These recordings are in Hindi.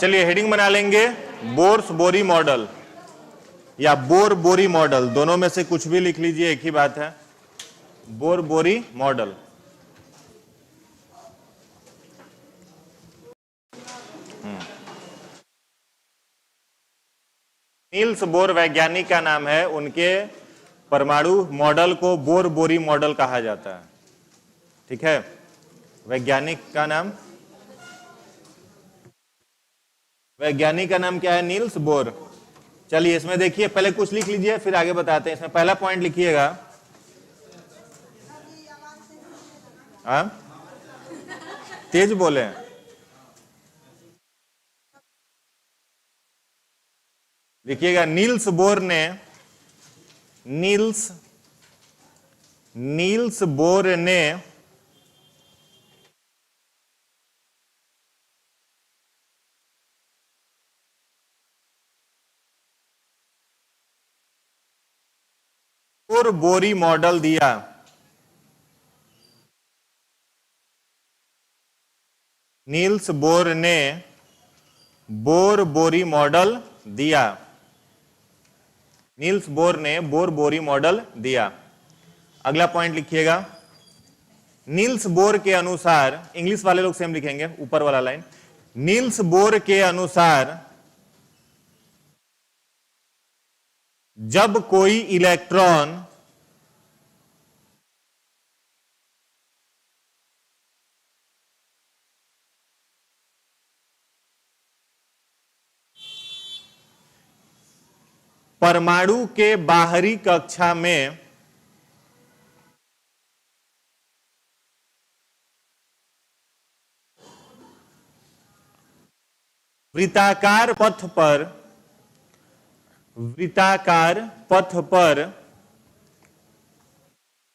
चलिए हेडिंग बना लेंगे बोर्स बोरी मॉडल या बोर बोरी मॉडल, दोनों में से कुछ भी लिख लीजिए, एक ही बात है। बोर बोरी मॉडल। नील्स बोर वैज्ञानिक का नाम है, उनके परमाणु मॉडल को बोर बोरी मॉडल कहा जाता है। ठीक है, वैज्ञानिक का नाम क्या है? Niels Bohr. चलिए इसमें देखिए, पहले कुछ लिख लीजिए फिर आगे बताते हैं। इसमें पहला पॉइंट लिखिएगा, तेज बोले। देखिएगा, नील्स बोर ने बोर बोरी मॉडल दिया। नील्स बोर ने बोर बोरी मॉडल दिया। नील्स बोर ने बोर बोरी मॉडल दिया। अगला पॉइंट लिखिएगा, नील्स बोर के अनुसार, इंग्लिश वाले लोग सेम लिखेंगे, ऊपर वाला लाइन, नील्स बोर के अनुसार जब कोई इलेक्ट्रॉन परमाणु के बाहरी कक्षा में वृत्ताकार पथ पर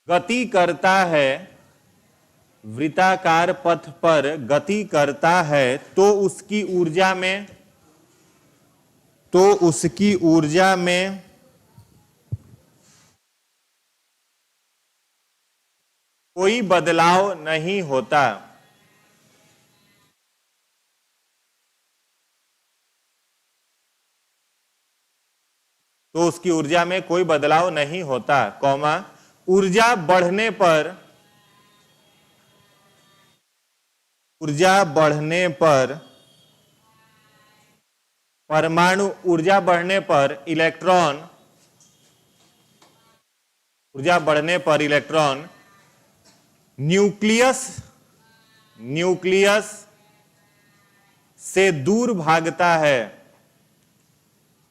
गति करता है, वृत्ताकार पथ पर गति करता है, तो उसकी ऊर्जा में कोई बदलाव नहीं होता। तो उसकी ऊर्जा में कोई बदलाव नहीं होता, कौमा, ऊर्जा बढ़ने पर परमाणु, ऊर्जा बढ़ने पर इलेक्ट्रॉन न्यूक्लियस से दूर भागता है।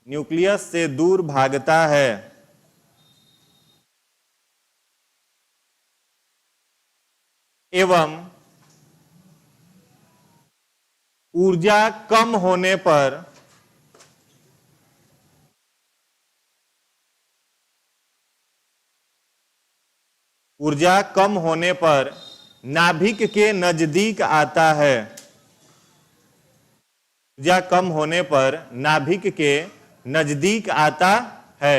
न्यूक्लियस से दूर भागता है एवं ऊर्जा कम होने पर नाभिक के नजदीक आता है। ऊर्जा कम होने पर नाभिक के नजदीक आता है।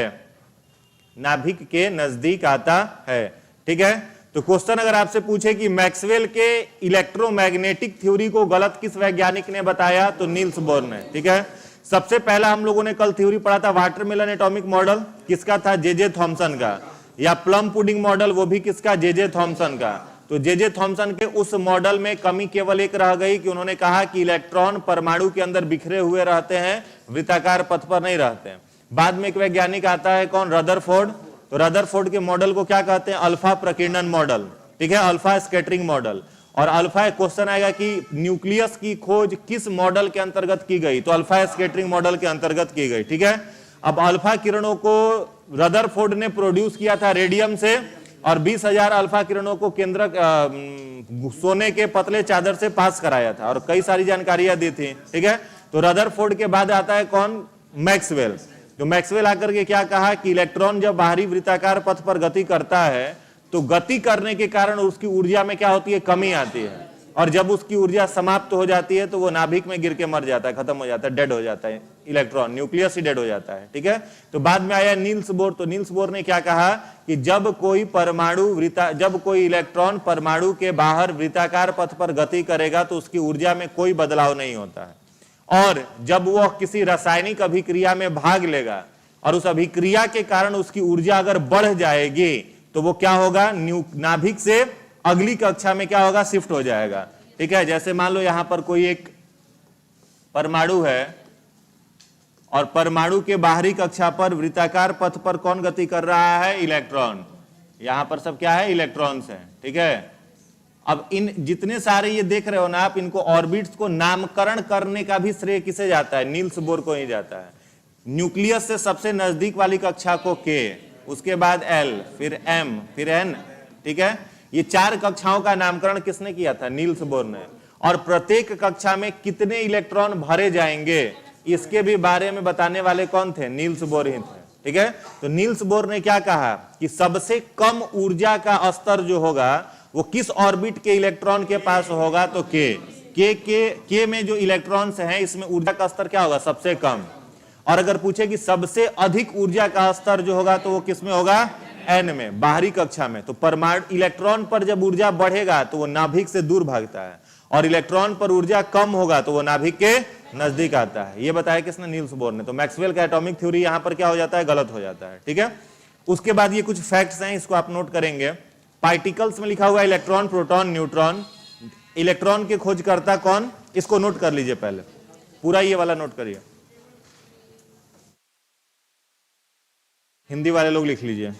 नाभिक के नजदीक आता है। ठीक है, तो क्वेश्चन अगर आपसे पूछे कि मैक्सवेल के इलेक्ट्रोमैग्नेटिक थ्योरी को गलत किस वैज्ञानिक ने बताया, तो नील्स बोर ने। ठीक है, सबसे पहला हम लोगों ने कल थ्योरी पढ़ा था वाटरमेलन एटॉमिक मॉडल, किसका था? जे थॉमसन का। या प्लम पुडिंग मॉडल, वो भी किसका? जे थॉमसन का। तो जे थॉमसन के उस मॉडल में कमी केवल एक रह गई कि उन्होंने कहा कि इलेक्ट्रॉन परमाणु के अंदर बिखरे हुए रहते हैं, वृत्ताकार पथ पर नहीं रहते हैं। बाद में एक वैज्ञानिक आता है, कौन? रदरफोर्ड। तो रदरफोर्ड के मॉडल को क्या कहते हैं? अल्फा प्रकीर्णन मॉडल। ठीक है, अल्फा स्कैटरिंग मॉडल। और अल्फा, क्वेश्चन आएगा कि न्यूक्लियस की खोज किस मॉडल के अंतर्गत की गई, तो अल्फा स्कैटरिंग मॉडल के अंतर्गत की गई। ठीक है, अब अल्फा किरणों को रदरफोर्ड ने प्रोड्यूस किया था रेडियम से, और 20,000 अल्फा किरणों को केंद्रक सोने के पतले चादर से पास कराया था, और कई सारी जानकारियां दी थी। ठीक है, तो रदरफोर्ड के बाद आता है कौन? मैक्सवेल। तो मैक्सवेल आकर के क्या कहा कि इलेक्ट्रॉन जब बाहरी वृत्ताकार पथ पर गति करता है, तो गति करने के कारण उसकी ऊर्जा में क्या होती है? कमी आती है। और जब उसकी ऊर्जा समाप्त हो जाती है तो वो नाभिक में गिर के मर जाता है, खत्म हो जाता है, डेड हो जाता है, इलेक्ट्रॉन, न्यूक्लियस ही डेड हो जाता है। ठीक है, तो बाद में आया नील्स बोर। तो नील्स बोर ने क्या कहा कि जब कोई इलेक्ट्रॉन परमाणु के बाहर वृत्ताकार पथ पर गति करेगा तो उसकी ऊर्जा में कोई बदलाव नहीं होता है। और जब वह किसी रासायनिक अभिक्रिया में भाग लेगा और उस अभिक्रिया के कारण उसकी ऊर्जा अगर बढ़ जाएगी तो वो क्या होगा, नाभिक से अगली कक्षा में क्या होगा, शिफ्ट हो जाएगा। ठीक है, जैसे मान लो यहां पर कोई एक परमाणु है और परमाणु के बाहरी कक्षा पर वृत्ताकार पथ पर कौन गति कर रहा है, इलेक्ट्रॉन। यहां पर सब क्या है, इलेक्ट्रॉन्स हैं। ठीक है, अब इन जितने सारे ये देख रहे हो ना आप, इनको ऑर्बिट्स को नामकरण करने का भी श्रेय किसे जाता है, नील्स बोर को ही जाता है। न्यूक्लियस से सबसे नजदीक वाली कक्षा को के, उसके बाद एल, फिर एम, फिर एन। ठीक है, ये 4 कक्षाओं का नामकरण किसने किया था, नील्स बोर ने। और प्रत्येक कक्षा में कितने इलेक्ट्रॉन भरे जाएंगे इसके भी बारे में बताने वाले कौन थे, नील्स बोर ही थे। ठीक है, तो नील्स बोर ने क्या कहा कि सबसे कम ऊर्जा का स्तर जो होगा वो किस ऑर्बिट के इलेक्ट्रॉन के पास होगा, तो के में जो इलेक्ट्रॉन्स हैं इसमें ऊर्जा का स्तर क्या होगा, सबसे कम। और अगर पूछे कि सबसे अधिक ऊर्जा का स्तर जो होगा तो वो किस में होगा, एन में, बाहरी कक्षा में। तो परमाणु इलेक्ट्रॉन पर जब ऊर्जा बढ़ेगा तो वो नाभिक से दूर भागता है, और इलेक्ट्रॉन पर ऊर्जा कम होगा तो वो नाभिक के नजदीक आता है। ये बताया किसने, नील्स बोर ने। तो मैक्सवेल का एटॉमिक थ्योरी यहां पर क्या हो जाता है, गलत हो जाता है। ठीक है, उसके बाद ये कुछ फैक्ट्स हैं, इसको आप नोट करेंगे। पार्टिकल्स में लिखा हुआ इलेक्ट्रॉन, प्रोटॉन, न्यूट्रॉन। इलेक्ट्रॉन के खोजकर्ता कौन, इसको नोट कर लीजिए, पहले पूरा ये वाला नोट करिए। हिंदी वाले लोग लिख लीजिए।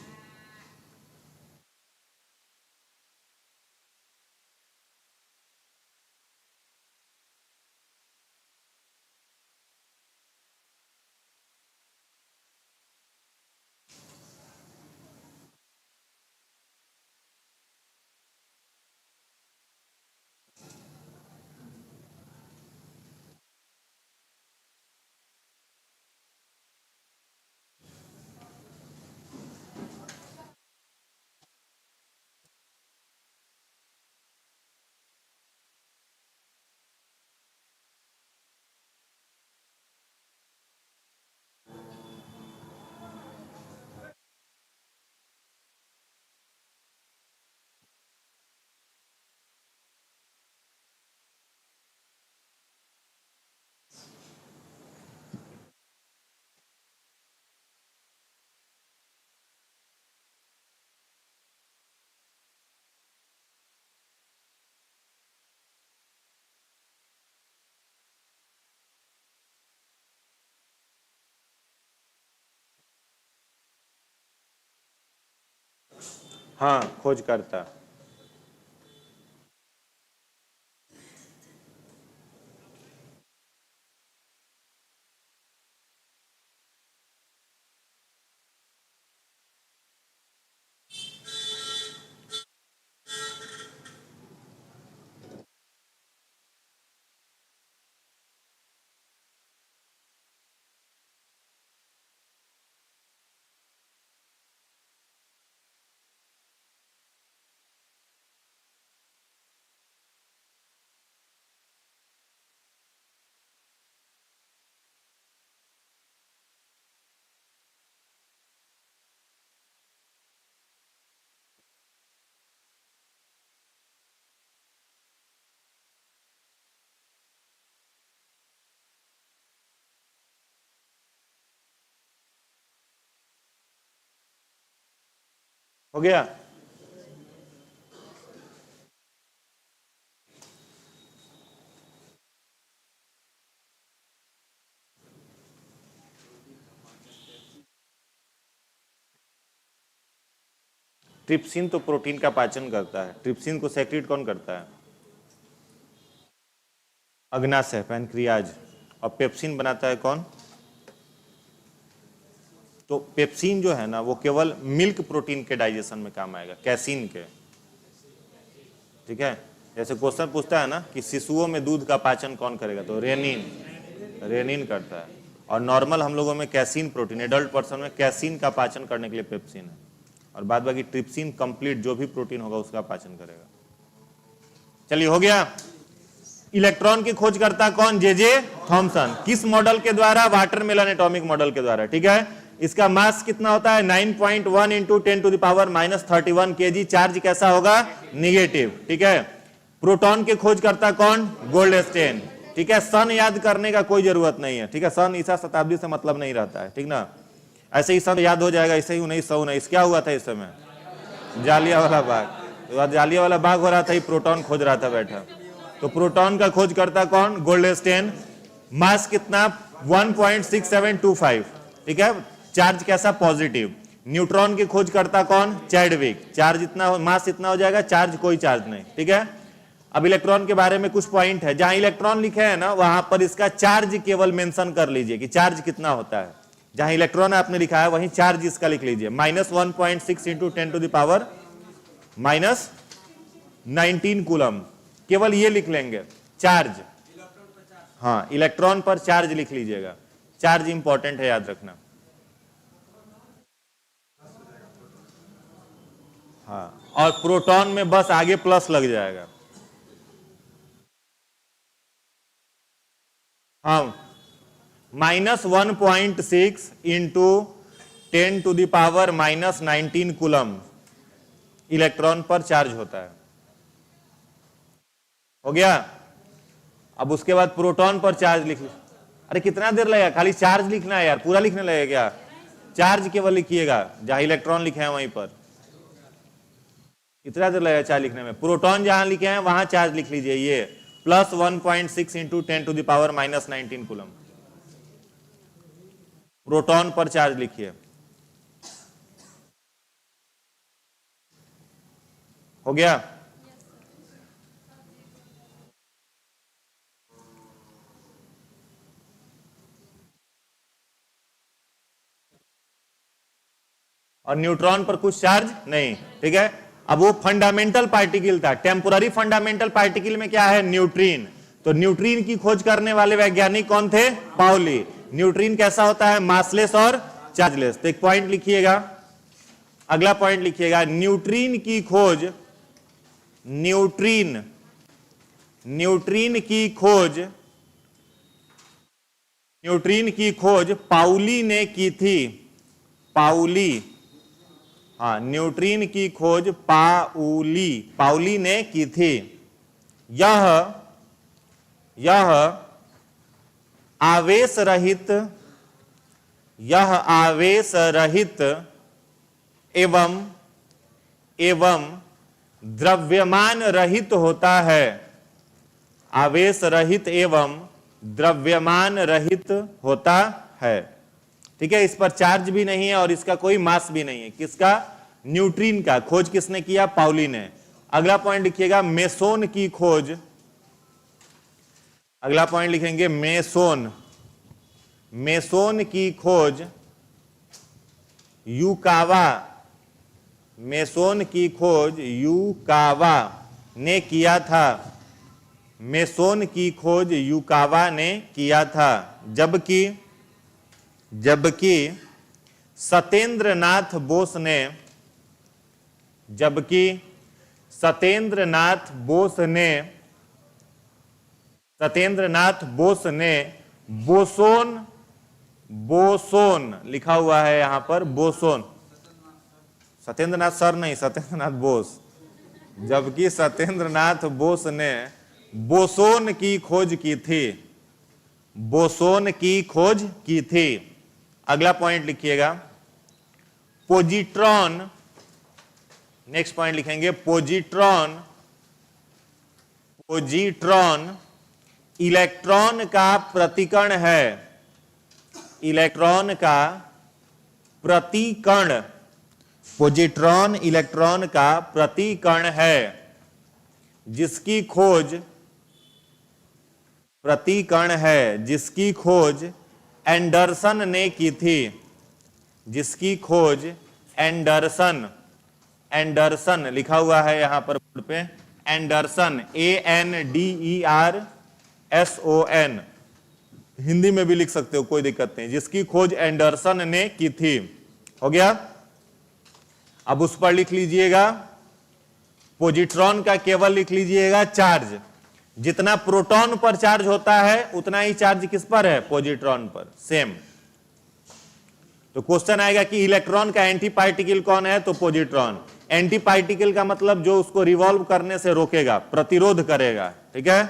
हाँ, खोजकर्ता। हो गया। ट्रिप्सिन तो प्रोटीन का पाचन करता है। ट्रिप्सिन को सेक्रेट कौन करता है, अग्नाशय, पैनक्रियाज। और पेप्सिन बनाता है कौन, तो पेप्सिन जो है ना वो केवल मिल्क प्रोटीन के डाइजेशन में काम आएगा, कैसीन के। ठीक है, जैसे क्वेश्चन पूछता है ना कि शिशुओं में दूध का पाचन कौन करेगा, तो रेनिन करता है। और नॉर्मल हम लोगों में कैसीन प्रोटीन, एडल्ट पर्सन में कैसीन का पाचन करने के लिए पेप्सिन है, और बाद बाकी ट्रिप्सिन कंप्लीट जो भी प्रोटीन होगा उसका पाचन करेगा। चलिए, हो गया। इलेक्ट्रॉन की खोज करता कौन, जे थॉमसन। किस मॉडल के द्वारा, वाटरमेलन एटॉमिक मॉडल के द्वारा। ठीक है, इसका मास कितना होता है, 9.1 × 10⁻³ kg। चार्ज कैसा होगा, निगेटिव। ठीक है, प्रोटॉन के खोज करता कौन, गोल्डस्टेन। ठीक ठीक है, सन याद करने का कोई जरूरत नहीं है, ठीक है, सन ईसा शताब्दी से मतलब नहीं रहता है, ठीक ना, ऐसे ही सन याद हो जाएगा, ऐसे ही 1919 क्या हुआ था इस समय, जालियांवाला बाग, तो जालियांवाला बाग हो रहा था, प्रोटॉन खोज रहा था बैठा, तो प्रोटॉन का खोज करता कौन, गोल्डस्टेन, मास कितना 1.6725, ठीक है, चार्ज कैसा, पॉजिटिव। न्यूट्रॉन की खोज करता कौन, चैडविक, चार्ज इतना, मास इतना हो जाएगा, चार्ज कोई चार्ज नहीं, ठीक है। अब इलेक्ट्रॉन के बारे में कुछ पॉइंट है, जहां इलेक्ट्रॉन लिखे हैं ना वहां पर इसका चार्ज केवल मेंशन कर लीजिए कि चार्ज कितना होता है, जहां इलेक्ट्रॉन आपने लिखा है वहीं चार्ज इसका लिख लीजिए, -1.6 × 10⁻⁻19 कूलम, केवल ये लिख लेंगे चार्ज, हाँ इलेक्ट्रॉन पर चार्ज लिख लीजिएगा, चार्ज इंपॉर्टेंट है याद रखना, हाँ, और प्रोटॉन में बस आगे प्लस लग जाएगा, हाँ, -1.6 × 10⁻⁻19 कूलम इलेक्ट्रॉन पर चार्ज होता है, हो गया। अब उसके बाद प्रोटॉन पर चार्ज लिख लो, अरे कितना देर लगेगा, खाली चार्ज लिखना है यार, पूरा लिखने लगेगा क्या, चार्ज केवल लिखिएगा, जहां इलेक्ट्रॉन लिखे हैं वहीं पर, कितना देर लगेगा चार्ज लिखने में, प्रोटॉन जहां लिखे हैं वहां चार्ज लिख लीजिए, ये +1.6 × 10⁻⁻19 कूलम, प्रोटॉन पर चार्ज लिखिए, हो गया। और न्यूट्रॉन पर कुछ चार्ज नहीं, ठीक है। अब वो फंडामेंटल पार्टिकल था, टेम्पोररी फंडामेंटल पार्टिकल में क्या है, न्यूट्रिन, तो न्यूट्रिन की खोज करने वाले वैज्ञानिक कौन थे, पाउली। न्यूट्रिन कैसा होता है, मासलेस और चार्जलेस, तो एक पॉइंट लिखिएगा, अगला पॉइंट लिखिएगा, न्यूट्रिन की खोज, न्यूट्रिन की खोज पाउली ने की थी, पाउली, हाँ न्यूट्रिन की खोज पाउली ने की थी। यह आवेश रहित एवं द्रव्यमान रहित होता है, आवेश रहित एवं द्रव्यमान रहित होता है, ठीक है। इस पर चार्ज भी नहीं है और इसका कोई मास भी नहीं है, किसका, न्यूट्रिन का, खोज किसने किया, पाउली ने। अगला पॉइंट लिखिएगा, मेसोन की खोज, अगला पॉइंट लिखेंगे मेसोन की खोज युकावा, मेसोन की खोज युकावा ने किया था, मेसोन की खोज युकावा ने किया था, जबकि सत्येंद्रनाथ बोस ने बोसोन लिखा हुआ है यहां पर, बोसोन, सत्येंद्रनाथ सर नहीं, सत्येंद्रनाथ बोस, जबकि सत्येंद्रनाथ बोस ने बोसोन की खोज की थी, बोसोन की खोज की थी। अगला पॉइंट लिखिएगा, पोजिट्रॉन, नेक्स्ट पॉइंट लिखेंगे पोजिट्रॉन इलेक्ट्रॉन का प्रतिकण है, इलेक्ट्रॉन का प्रतिकण, पोजिट्रॉन इलेक्ट्रॉन का प्रतिकण है, जिसकी खोज एंडरसन ने की थी, जिसकी खोज एंडरसन लिखा हुआ है यहां पर बोर्ड पे, एंडरसन, ANDERSON, हिंदी में भी लिख सकते हो, कोई दिक्कत नहीं, जिसकी खोज एंडरसन ने की थी, हो गया। अब उस पर लिख लीजिएगा, पोजिट्रॉन का केवल लिख लीजिएगा चार्ज, जितना प्रोटॉन पर चार्ज होता है उतना ही चार्ज किस पर है, पोजिट्रॉन पर, सेम। तो क्वेश्चन आएगा कि इलेक्ट्रॉन का एंटी पार्टिकल कौन है, तो पोजिट्रॉन। एंटी पार्टिकल का मतलब जो उसको रिवॉल्व करने से रोकेगा, प्रतिरोध करेगा, ठीक है।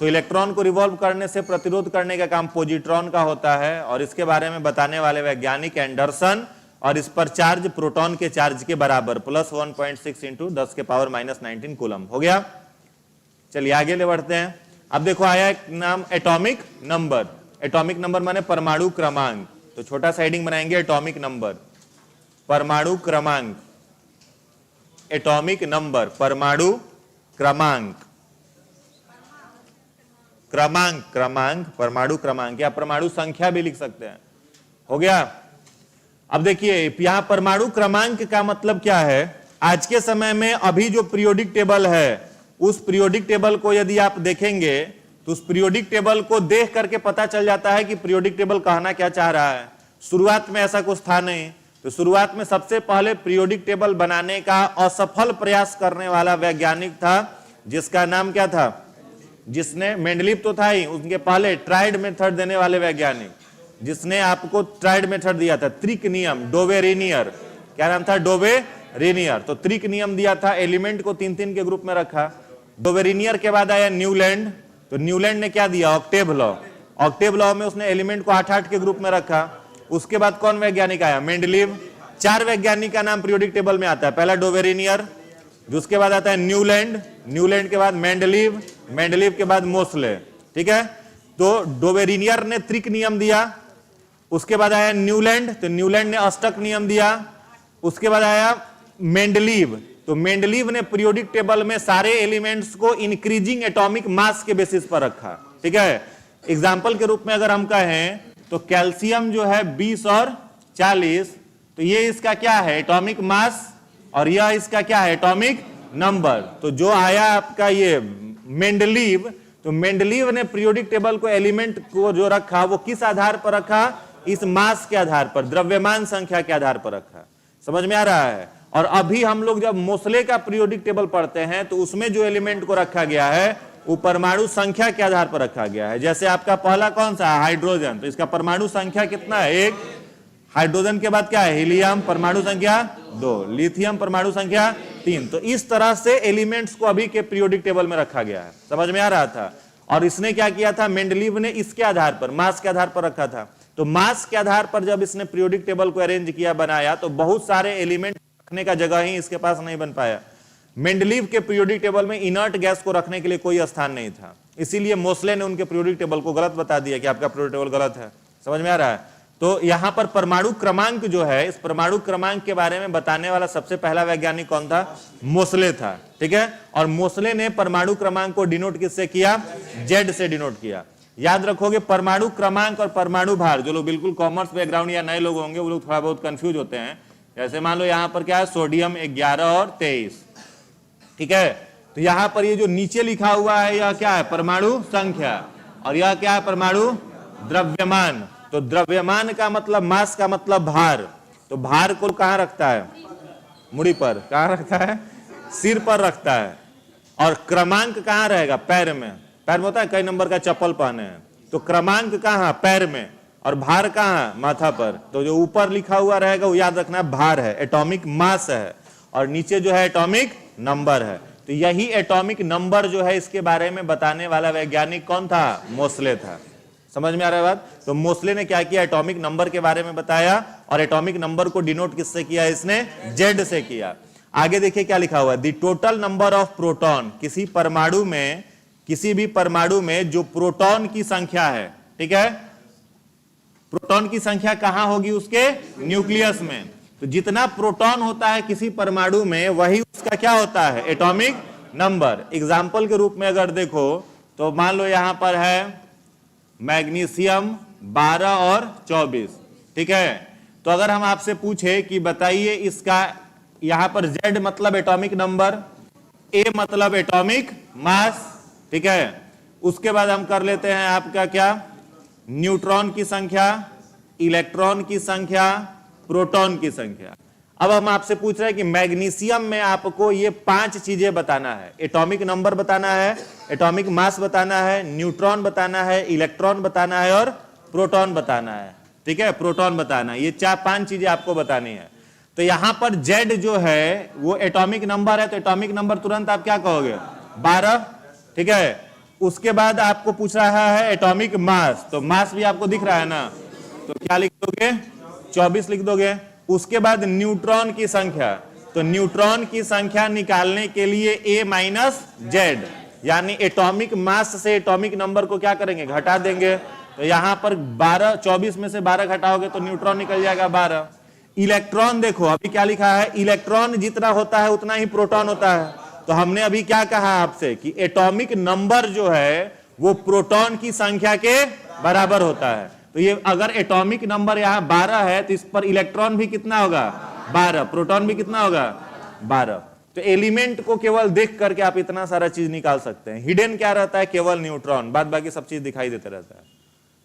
तो इलेक्ट्रॉन को रिवॉल्व करने से प्रतिरोध करने का काम पॉजिट्रॉन का होता है, और इसके बारे में बताने वाले वैज्ञानिक एंडरसन, और इस पर चार्ज प्रोटॉन के चार्ज के बराबर प्लस 1.6 इंटू 10 के पावर -19 कूलम हो गया। चलिए आगे ले बढ़ते हैं। अब देखो आया एक नाम एटॉमिक नंबर। एटॉमिक नंबर माने परमाणु क्रमांक, तो छोटा सा हेडिंग बनाएंगे एटॉमिक नंबर, परमाणु क्रमांक, एटॉमिक नंबर, परमाणु क्रमांक, क्रमांक, क्रमांक, परमाणु क्रमांक, या परमाणु संख्या भी लिख सकते हैं, हो गया। अब देखिए यहां परमाणु क्रमांक का मतलब क्या है। आज के समय में अभी जो पीरियोडिक टेबल है, उस पीरियोडिक टेबल को यदि आप देखेंगे तो उस पीरियोडिक टेबल को देख करके पता चल जाता है कि पीरियोडिक टेबल कहना क्या चाह रहा है। शुरुआत में ऐसा कुछ था नहीं, तो शुरुआत में सबसे पहले पीरियोडिक टेबल बनाने का असफल प्रयास करने वाला वैज्ञानिक था, जिसका नाम क्या था, जिसने, मेंडलीव तो था ही, उनके पहले ट्राइड मेथड देने वाले वैज्ञानिक, जिसने आपको ट्राइड मेथड दिया था, त्रिक नियम, डोवेरेनियर, क्या नाम था, डोवेरेनियर। तो त्रिक नियम दिया था, एलिमेंट को 3-3 के ग्रुप में रखा। डोवेरेनियर के बाद आया न्यूलैंड, तो न्यूलैंड ने क्या दिया, ऑक्टेव लॉ। ऑक्टेव लॉ में उसने एलिमेंट को 8-8 के ग्रुप में रखा। उसके बाद कौन वैज्ञानिक आया, मेंडलीव। 4 वैज्ञानिक का नाम पीरियोडिक टेबल में आता है, पहला डोवेरेनियर, उसके बाद आता है न्यूलैंड, न्यूलैंड के बाद मेंडलीव, मेंडलीव के बाद मोसले, ठीक है। तो डोवेरेनियर ने त्रिक नियम दिया, उसके बाद आया न्यूलैंड, तो न्यूलैंड ने अष्टक नियम दिया। उसके बाद आया मेंडलीव, तो मेंडलीव ने पीरियोडिक टेबल में सारे एलिमेंट्स को इंक्रीजिंग एटॉमिक मास के बेसिस पर रखा, ठीक है। एग्जांपल के रूप में अगर हम कहें तो कैल्शियम जो है 20 और 40, तो ये इसका क्या है, एटॉमिक मास, और यह इसका क्या है, एटॉमिक नंबर। तो जो आया आपका ये मेंडलीव, तो मेंडलीव ने पीरियोडिक टेबल को, एलिमेंट को जो रखा वो किस आधार पर रखा, इस मास के आधार पर, द्रव्यमान संख्या के आधार पर रखा। समझ में आ रहा है। और अभी हम लोग जब मोसले का पीरियोडिक टेबल पढ़ते हैं तो उसमें जो एलिमेंट को रखा गया है वो परमाणु संख्या के आधार पर रखा गया है। जैसे आपका पहला कौन सा है, हाइड्रोजन, तो इसका परमाणु संख्या कितना है, 1। हाइड्रोजन के बाद क्या है, हीलियम, परमाणु संख्या 2, लिथियम परमाणु संख्या 3। तो इस तरह से एलिमेंट्स को अभी के पीरियोडिक टेबल में रखा गया है। समझ में आ रहा था। और इसने क्या किया था, मेंडलीव ने इसके आधार पर, मास के आधार पर रखा था। तो मास के आधार पर जब इसने पीरियोडिक टेबल को अरेंज किया, बनाया, तो बहुत सारे एलिमेंट रखने का जगह ही इसके पास नहीं बन पाया। मेंडलीव के पीरियोडिक टेबल में इनर्ट गैस को रखने के लिए कोई स्थान नहीं था, इसीलिए मोसले ने उनके पीरियोडिक टेबल को गलत बता दिया कि आपका पीरियोडिक टेबल गलत है। समझ में आ रहा है। तो यहां पर परमाणु क्रमांक जो है, इस परमाणु क्रमांक के बारे में बताने वाला सबसे पहला वैज्ञानिक कौन था, मोसले था, ठीक है। और मोसले ने परमाणु क्रमांक को डिनोट किससे किया, जेड से डिनोट किया। याद रखोगे परमाणु क्रमांक और परमाणु भार, जो लोग बिल्कुल कॉमर्स बैकग्राउंड या नए लोग होंगे वो लोग थोड़ा बहुत कंफ्यूज होते हैं। जैसे मान लो यहाँ पर क्या है, सोडियम 11 और 23, ठीक है। तो यहाँ पर ये जो नीचे लिखा हुआ है यह क्या है, परमाणु संख्या, और यह क्या है, परमाणु द्रव्यमान। तो द्रव्यमान का मतलब, मास का मतलब भार। तो भार को कहाँ रखता है, मुड़ी पर, कहाँ रखता है, सिर पर रखता है। और क्रमांक कहाँ रहेगा, पैर में। पैर में होता है, कई नंबर का चप्पल पहने हैं, तो क्रमांक कहाँ, पैर में, और भार कहाँ, माथा पर। तो जो ऊपर लिखा हुआ रहेगा वो याद रखना भार है, एटॉमिक मास है, और नीचे जो है एटॉमिक नंबर है। तो यही एटॉमिक नंबर जो है, इसके बारे में बताने वाला वैज्ञानिक कौन था, मोसले था। समझ में आ रहा है बात। तो मोसले ने क्या किया, एटॉमिक नंबर के बारे में बताया, और एटॉमिक नंबर को डिनोट किससे किया, इसने जेड से किया। आगे देखिए क्या लिखा हुआ है, the total number of proton, किसी परमाणु में, किसी भी परमाणु में जो प्रोटॉन की संख्या है, ठीक है, प्रोटॉन की संख्या कहां होगी, उसके न्यूक्लियस में। तो जितना प्रोटॉन होता है किसी परमाणु में, वही उसका क्या होता है, एटॉमिक नंबर। एग्जाम्पल के रूप में अगर देखो तो मान लो यहां पर है मैग्नीशियम 12 और 24, ठीक है। तो अगर हम आपसे पूछे कि बताइए इसका, यहां पर Z मतलब एटॉमिक नंबर, A मतलब एटॉमिक मास, ठीक है। उसके बाद हम कर लेते हैं आपका क्या, न्यूट्रॉन की संख्या, इलेक्ट्रॉन की संख्या, प्रोटॉन की संख्या। अब हम आपसे पूछ रहे हैं कि मैग्नीशियम में आपको ये 5 चीजें बताना है, एटॉमिक नंबर बताना है, एटॉमिक मास बताना है, न्यूट्रॉन बताना है, इलेक्ट्रॉन बताना है, और प्रोटॉन बताना है, ठीक है, प्रोटॉन बताना है। ये 4-5 चीजें आपको बतानी है। तो यहां पर जेड जो है वो एटॉमिक नंबर है, तो एटॉमिक नंबर तुरंत आप क्या कहोगे, 12, ठीक है। उसके बाद आपको पूछ रहा है एटॉमिक मास, तो मास भी आपको दिख रहा है ना, तो क्या लिख दोगे 24 लिख दोगे। उसके बाद न्यूट्रॉन की संख्या, तो न्यूट्रॉन की संख्या निकालने के लिए a माइनस जेड, यानी एटॉमिक मास से एटॉमिक नंबर को क्या करेंगे घटा देंगे। तो यहां पर 12, 24 में से 12 घटाओगे तो न्यूट्रॉन निकल जाएगा 12। इलेक्ट्रॉन देखो अभी क्या लिखा है, इलेक्ट्रॉन जितना होता है उतना ही प्रोटॉन होता है। तो हमने अभी क्या कहा आपसे कि एटॉमिक नंबर जो है वो प्रोटॉन की संख्या के बराबर होता है। तो ये अगर एटॉमिक नंबर यहाँ 12 है तो इस पर इलेक्ट्रॉन भी कितना होगा 12, प्रोटॉन भी कितना होगा 12। तो एलिमेंट को केवल देख करके आप इतना सारा चीज निकाल सकते हैं। हिडन क्या रहता है, केवल न्यूट्रॉन, बाद बाकी सब चीज दिखाई देते रहता है।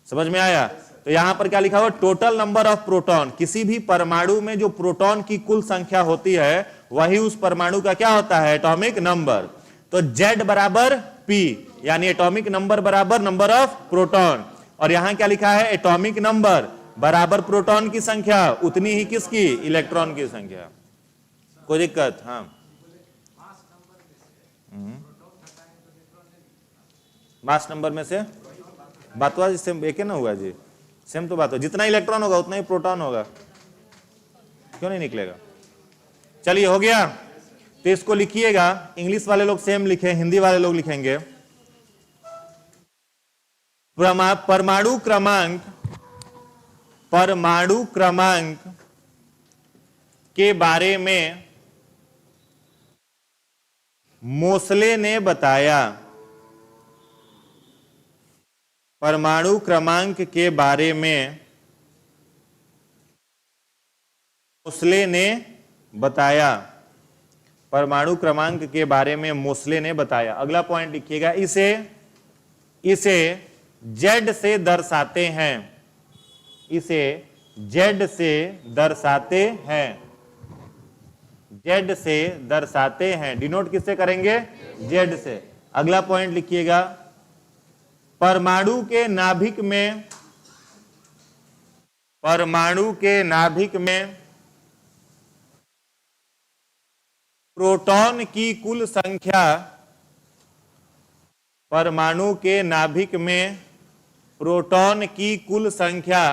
समझ में आया। तो यहां पर क्या लिखा हुआ, टोटल नंबर ऑफ प्रोटॉन, किसी भी परमाणु में जो प्रोटॉन की कुल संख्या होती है वही उस परमाणु का क्या होता है एटॉमिक नंबर। तो Z बराबर P, यानी एटॉमिक नंबर बराबर नंबर ऑफ प्रोटॉन। और यहां क्या लिखा है, एटॉमिक नंबर बराबर प्रोटॉन की संख्या उतनी ही किसकी, इलेक्ट्रॉन की संख्या। कोई दिक्कत? हाँ, मास नंबर में से बातवा सेम एक है ना हुआ जी, सेम तो बात हो, जितना इलेक्ट्रॉन होगा उतना ही प्रोटॉन होगा, क्यों नहीं निकलेगा। चलिए हो गया। तो इसको लिखिएगा, इंग्लिश वाले लोग सेम लिखे, हिंदी वाले लोग लिखेंगे परमाणु क्रमांक के बारे में मोसले ने बताया। परमाणु क्रमांक के बारे में मोसले ने बताया। परमाणु क्रमांक के बारे में मोसले ने बताया। अगला पॉइंट लिखिएगा, इसे Z से दर्शाते हैं। इसे Z से दर्शाते हैं। Z से दर्शाते हैं, डिनोट किससे करेंगे, Z से। अगला पॉइंट लिखिएगा, परमाणु के नाभिक में प्रोटॉन की कुल संख्या, परमाणु के नाभिक में प्रोटॉन की कुल संख्या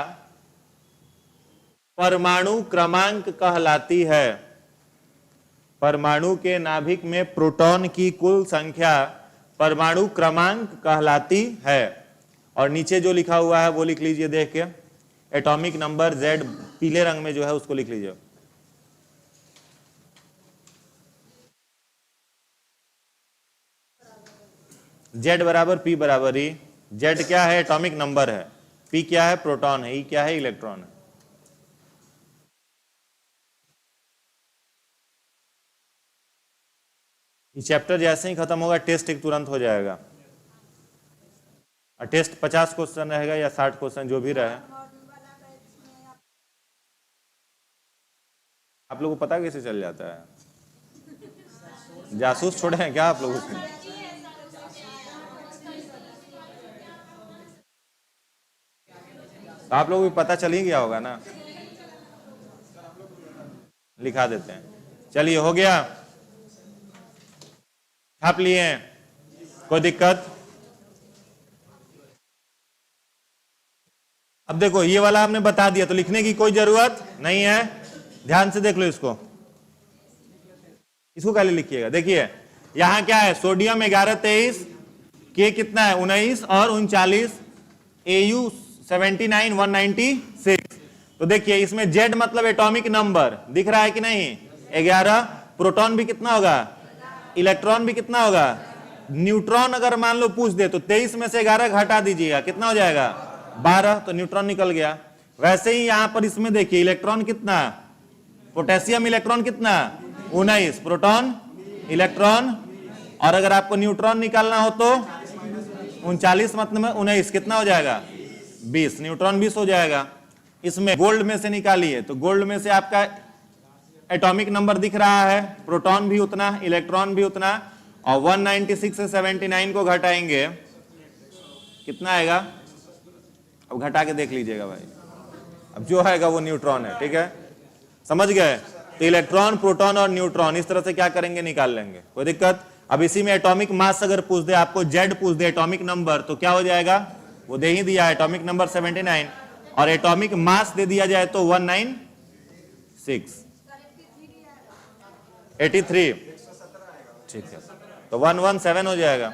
परमाणु क्रमांक कहलाती है। परमाणु के नाभिक में प्रोटॉन की कुल संख्या परमाणु क्रमांक कहलाती है। और नीचे जो लिखा हुआ है वो लिख लीजिए देख के, एटॉमिक नंबर Z पीले रंग में जो है उसको लिख लीजिए। Z बराबर P बराबर E। Z क्या है, एटॉमिक नंबर है, P क्या है, प्रोटॉन है, E क्या है, इलेक्ट्रॉन है। ये चैप्टर जैसे ही खत्म होगा टेस्ट एक तुरंत हो जाएगा। और टेस्ट 50 क्वेश्चन रहेगा या 60 क्वेश्चन जो भी रहे। आप लोगों को पता कैसे चल जाता है, जासूस छोड़े हैं क्या आप लोग उसमें? तो आप लोगों को पता चल ही गया होगा ना, लिखा देते हैं। चलिए हो गया, छाप लिए, कोई दिक्कत? अब देखो ये वाला आपने बता दिया तो लिखने की कोई जरूरत नहीं है। ध्यान से देख लो इसको पहले लिखिएगा। देखिए यहां क्या है, सोडियम 1123, के कितना है 19 और 39, Au 79 196। तो देखिए इसमें Z मतलब एटॉमिक नंबर दिख रहा है कि नहीं, 11। प्रोटॉन भी कितना होगा, इलेक्ट्रॉन भी कितना होगा, न्यूट्रॉन अगर मान लो पूछ दे तो 23 में से 11 घटा दीजिएगा, कितना हो जाएगा 12, तो न्यूट्रॉन निकल गया। वैसे ही यहां पर इसमें देखिए इलेक्ट्रॉन कितना, पोटेशियम इलेक्ट्रॉन कितना 19, प्रोटॉन इलेक्ट्रॉन, और अगर आपको न्यूट्रॉन निकालना हो तो 39 मतलब 19 कितना हो जाएगा 20, न्यूट्रॉन 20 हो जाएगा। इसमें गोल्ड में से निकालिए तो गोल्ड में से आपका एटॉमिक नंबर दिख रहा है, प्रोटॉन भी उतना, इलेक्ट्रॉन भी उतना, और 196 से 79 को घटाएंगे कितना आएगा, अब घटा के देख लीजिएगा भाई, अब जो आएगा वो न्यूट्रॉन है। ठीक है, समझ गए? तो इलेक्ट्रॉन, प्रोटॉन और न्यूट्रॉन इस तरह से क्या करेंगे, निकाल लेंगे, कोई दिक्कत? अब इसी में एटॉमिक मास अगर पूछ दे आपको, जेड पूछ दे एटॉमिक नंबर, तो क्या हो जाएगा, वो दे ही दिया एटॉमिक नंबर 79, और एटॉमिक मास दे दिया जाए तो 196 83, ठीक है, तो 117 हो जाएगा।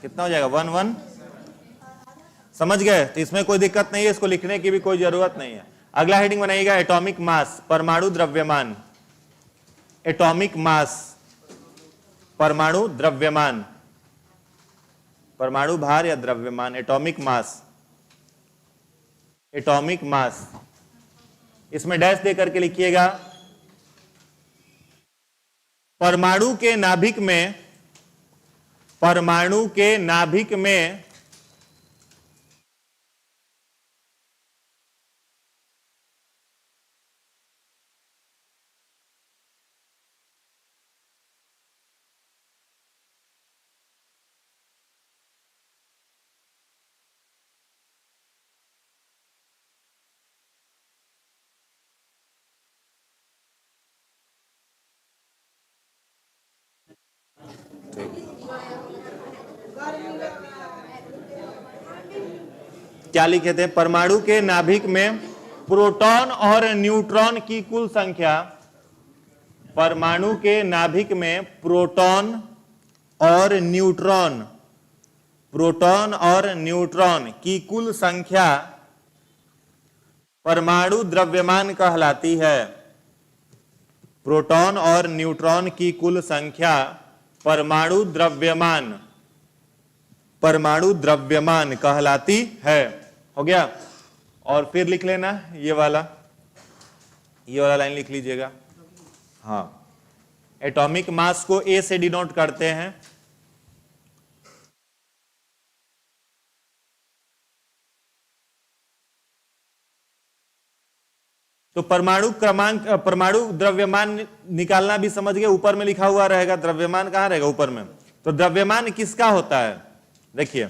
कितना हो जाएगा, 11, समझ गए। तो इसमें कोई दिक्कत नहीं है, इसको लिखने की भी कोई जरूरत नहीं है। अगला हेडिंग बनाइएगा एटॉमिक मास, परमाणु द्रव्यमान। एटॉमिक मास, परमाणु द्रव्यमान, परमाणु भार या द्रव्यमान, एटॉमिक मास, एटॉमिक मास, इसमें डैश दे करके लिखिएगा। परमाणु के नाभिक में, परमाणु के नाभिक में क्या लिखे थे, परमाणु के नाभिक में प्रोटॉन और न्यूट्रॉन की कुल संख्या, परमाणु के नाभिक में प्रोटॉन और न्यूट्रॉन, प्रोटॉन और न्यूट्रॉन की कुल संख्या परमाणु द्रव्यमान कहलाती है। प्रोटॉन और न्यूट्रॉन की कुल संख्या परमाणु द्रव्यमान, परमाणु द्रव्यमान कहलाती है। हो गया। और फिर लिख लेना ये वाला लाइन लिख लीजिएगा। हाँ, एटॉमिक मास को ए से डिनोट करते हैं। तो परमाणु क्रमांक, परमाणु द्रव्यमान निकालना भी समझ गए, ऊपर में लिखा हुआ रहेगा। द्रव्यमान कहां रहेगा, ऊपर में। तो द्रव्यमान किसका होता है, देखिए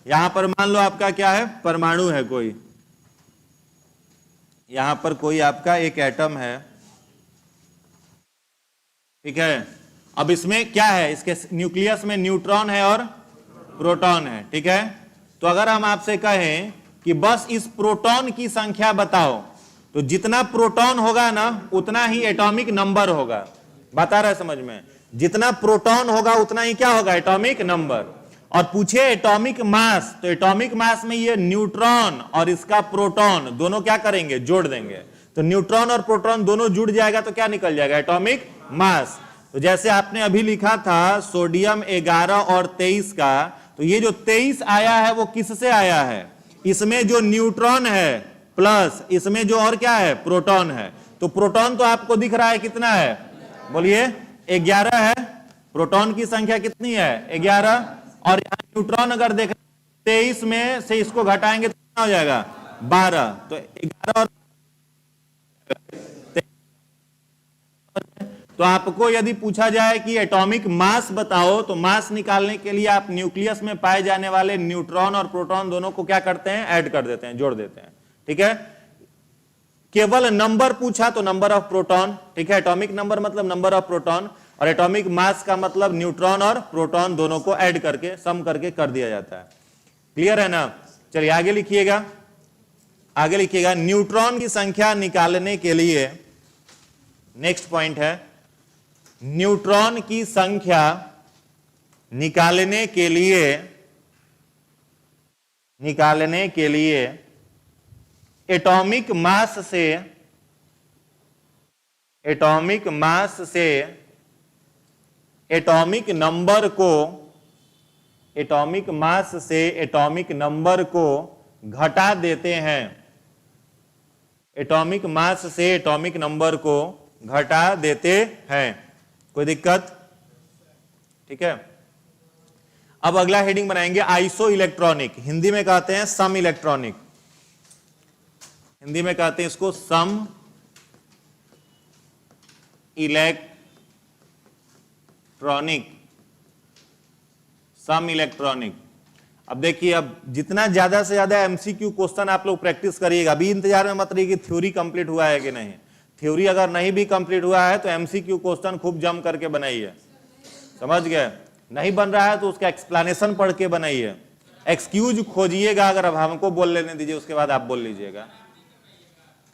यहां पर मान लो आपका क्या है, परमाणु है कोई, यहां पर कोई आपका एक एटम है, ठीक है। अब इसमें क्या है, इसके न्यूक्लियस में न्यूट्रॉन है और प्रोटॉन है, ठीक है। तो अगर हम आपसे कहें कि बस इस प्रोटॉन की संख्या बताओ, तो जितना प्रोटॉन होगा ना उतना ही एटॉमिक नंबर होगा। बता रहा है समझ में, जितना प्रोटॉन होगा उतना ही क्या होगा, एटॉमिक नंबर। और पूछे एटॉमिक मास, तो एटॉमिक मास में ये न्यूट्रॉन और इसका प्रोटॉन दोनों क्या करेंगे, जोड़ देंगे। तो न्यूट्रॉन और प्रोटॉन दोनों जुड़ जाएगा तो क्या निकल जाएगा, एटॉमिक मास। तो जैसे आपने अभी लिखा था सोडियम 11 और 23 का, तो ये जो 23 आया है वो किससे आया है, इसमें जो न्यूट्रॉन है प्लस इसमें जो और क्या है, प्रोटॉन है। तो प्रोटॉन तो आपको दिख रहा है कितना है, बोलिए 11 है, प्रोटॉन की संख्या कितनी है, 11, और यहाँ न्यूट्रॉन अगर देखें 23 में से इसको घटाएंगे तो कितना हो जाएगा, 12। तो 11 और तो आपको यदि पूछा जाए कि एटॉमिक मास बताओ, तो मास निकालने के लिए आप न्यूक्लियस में पाए जाने वाले न्यूट्रॉन और प्रोटॉन दोनों को क्या करते हैं, ऐड कर देते हैं, जोड़ देते हैं, ठीक है। केवल नंबर पूछा तो नंबर ऑफ प्रोटॉन, ठीक है, एटॉमिक नंबर मतलब नंबर ऑफ प्रोटॉन, और एटॉमिक मास का मतलब न्यूट्रॉन और प्रोटॉन दोनों को ऐड करके सम करके कर दिया जाता है। क्लियर है ना। चलिए आगे लिखिएगा, आगे लिखिएगा। न्यूट्रॉन की संख्या निकालने के लिए, नेक्स्ट पॉइंट है, न्यूट्रॉन की संख्या निकालने के लिए एटॉमिक मास से एटॉमिक नंबर को, एटॉमिक मास से एटॉमिक नंबर को घटा देते हैं, एटॉमिक मास से एटॉमिक नंबर को घटा देते हैं। कोई दिक्कत, ठीक है। अब अगला हेडिंग बनाएंगे आइसो इलेक्ट्रॉनिक, हिंदी में कहते हैं सम इलेक्ट्रॉनिक, हिंदी में कहते हैं इसको सम इलेक्ट्रॉनिक, सम इलेक्ट्रॉनिक। अब देखिए, अब जितना ज्यादा से ज्यादा एमसीक्यू क्वेश्चन आप लोग प्रैक्टिस करिएगा। अभी इंतजार में मत रहिए कि थ्योरी कंप्लीट हुआ है कि नहीं, थ्योरी अगर नहीं भी कंप्लीट हुआ है तो एमसीक्यू क्वेश्चन खूब जम करके बनाइए, समझ गए। नहीं बन रहा है तो उसका एक्सप्लेनेशन पढ़ के बनाइए। एक्सक्यूज खोजिएगा, अगर अब हमको बोल लेने दीजिए, उसके बाद आप बोल लीजिएगा।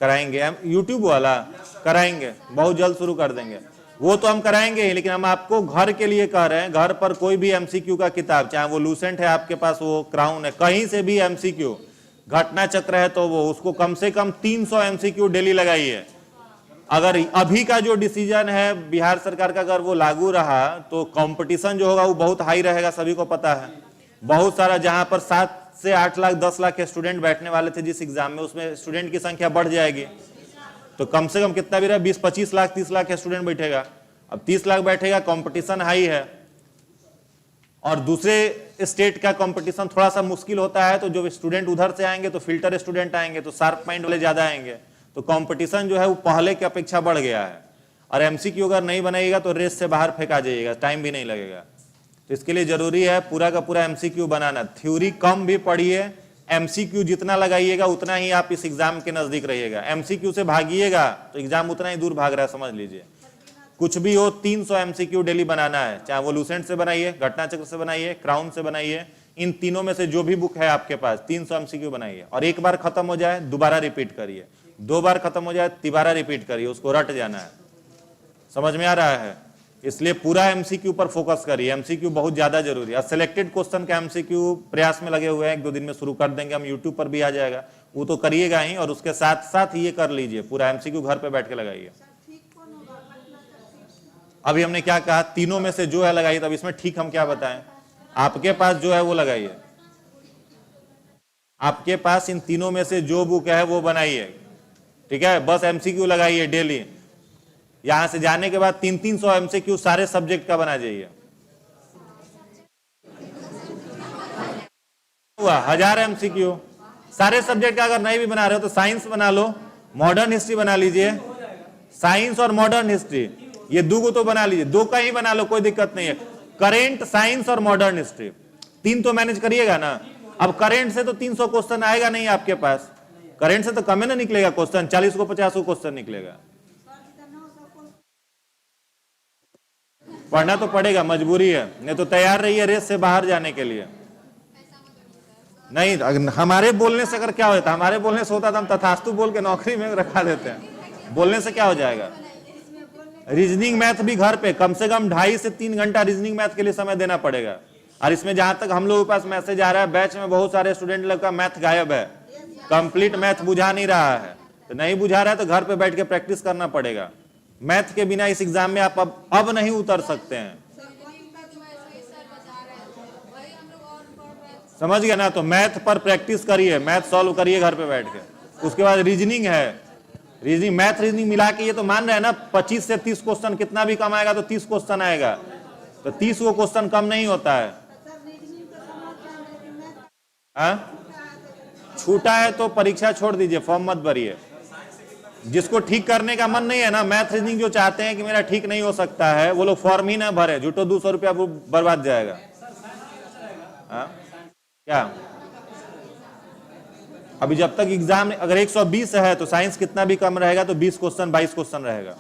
कराएंगे हम यूट्यूब वाला, कराएंगे, बहुत जल्द शुरू कर देंगे, वो तो हम कराएंगे ही। लेकिन हम आपको घर के लिए कह रहे हैं, घर पर कोई भी एमसीक्यू का किताब, चाहे वो लूसेंट है आपके पास, वो क्राउन है, कहीं से भी एमसीक्यू, घटना चक्र है तो वो, उसको कम से कम 300 एमसीक्यू डेली लगाइए। अगर अभी का जो डिसीजन है बिहार सरकार का, अगर वो लागू रहा तो कंपटीशन जो होगा वो बहुत हाई रहेगा, सभी को पता है। बहुत सारा, जहां पर 7 से 8 लाख 10 लाख के स्टूडेंट बैठने वाले थे जिस एग्जाम में, उसमें स्टूडेंट की संख्या बढ़ जाएगी। तो कम से कम कितना भी रहा, 20-25 लाख 30 लाख के स्टूडेंट बैठेगा। अब 30 लाख बैठेगा, कंपटीशन हाई है, और दूसरे स्टेट का कंपटीशन थोड़ा सा मुश्किल होता है, तो जो स्टूडेंट उधर से आएंगे तो फिल्टर स्टूडेंट आएंगे, तो शार्प माइंड वाले ज्यादा आएंगे, तो कंपटीशन जो है वो पहले की अपेक्षा बढ़ गया है। और एमसीक्यू अगर नहीं बनाइएगा तो रेस से बाहर फेंका जाइएगा, टाइम भी नहीं लगेगा। तो इसके लिए जरूरी है पूरा का पूरा एमसीक्यू बनाना। थ्योरी कम भी पढ़िए, एमसीक्यू जितना लगाइएगा उतना ही आप इस एग्जाम के नजदीक रहिएगा। एमसीक्यू से भागिएगा तो एग्जाम उतना ही दूर भाग रहा है, समझ लीजिए। कुछ भी हो, 300 एमसीक्यू डेली बनाना है, चाहे वो लूसेंट से बनाइए, घटना चक्र से बनाइए, क्राउन से बनाइए, इन तीनों में से जो भी बुक है आपके पास 300 एमसीक्यू बनाइए। और एक बार खत्म हो जाए दोबारा रिपीट करिए, 2 बार खत्म हो जाए तिबारा रिपीट करिए, उसको रट जाना है। समझ में आ रहा है? इसलिए पूरा एमसीक्यू पर फोकस करिए, एमसीक्यू बहुत ज्यादा जरूरी है। सिलेक्टेड क्वेश्चन का एमसीक्यू प्रयास में लगे हुए हैं, 1-2 दिन में शुरू कर देंगे हम, यूट्यूब पर भी आ जाएगा, वो तो करिएगा ही, और उसके साथ साथ ये कर लीजिए, पूरा एमसीक्यू घर पे बैठ के लगाइए। अभी हमने क्या कहा, तीनों में से जो है लगाइए। तब इसमें ठीक हम क्या बताएं, आपके पास जो है वो लगाइए, आपके पास इन तीनों में से जो बुक है वो बनाइए, ठीक है। बस एमसीक्यू लगाइए डेली। यहां से जाने के बाद 300-300 एमसीक्यू सारे सब्जेक्ट का बना जाइए। हुआ 1000 एमसीक्यू सारे सब्जेक्ट का। अगर नहीं भी बना रहे हो तो साइंस बना लो, मॉडर्न हिस्ट्री बना लीजिए, साइंस और मॉडर्न हिस्ट्री, ये 2 को तो बना लीजिए, 2 का ही बना लो, कोई दिक्कत नहीं है। करेंट, साइंस और मॉडर्न हिस्ट्री, 3 तो मैनेज करिएगा ना। अब करेंट से तो 300 क्वेश्चन आएगा नहीं आपके पास, करेंट से तो कम ना निकलेगा क्वेश्चन, 40 को 50 को क्वेश्चन निकलेगा। पढ़ना तो पड़ेगा, मजबूरी है, नहीं तो तैयार रहिए रेस से बाहर जाने के लिए। नहीं, हमारे बोलने से अगर क्या होता, हमारे बोलने से होता तो हम तथास्तु बोल के नौकरी में रखा देते हैं। बोलने से क्या हो जाएगा? रीजनिंग मैथ भी घर पे कम से कम 2.5 से 3 घंटा रीजनिंग मैथ के लिए समय देना पड़ेगा। और इसमें जहां तक हम लोगों के पास मैसेज आ रहा है, बैच में बहुत सारे स्टूडेंट लोग का मैथ गायब है, कंप्लीट मैथ बुझा नहीं रहा है। तो नहीं बुझा रहा है तो घर पे बैठ के प्रैक्टिस करना पड़ेगा। मैथ के बिना इस एग्जाम में आप अब नहीं उतर सकते हैं, समझ गए ना। तो मैथ पर प्रैक्टिस करिए, मैथ सॉल्व करिए घर पे बैठ के। उसके बाद रीजनिंग है, रीजनिंग, मैथ रीजनिंग मिला के ये तो मान रहे हैं ना 25 से 30 क्वेश्चन, कितना भी कम आएगा तो 30 क्वेश्चन आएगा, तो 30 वो क्वेश्चन कम नहीं होता है। छूटा है तो परीक्षा छोड़ दीजिए, फॉर्म मत भरिए। जिसको ठीक करने का मन नहीं है ना, मैथ रीजनिंग जो चाहते हैं कि मेरा ठीक नहीं हो सकता है, वो लोग फॉर्म ही ना भरे, झूठो 200 रुपया बर्बाद जाएगा। क्या अभी जब तक एग्जाम अगर 120 है तो साइंस कितना भी कम रहेगा तो 20 क्वेश्चन 22 क्वेश्चन रहेगा।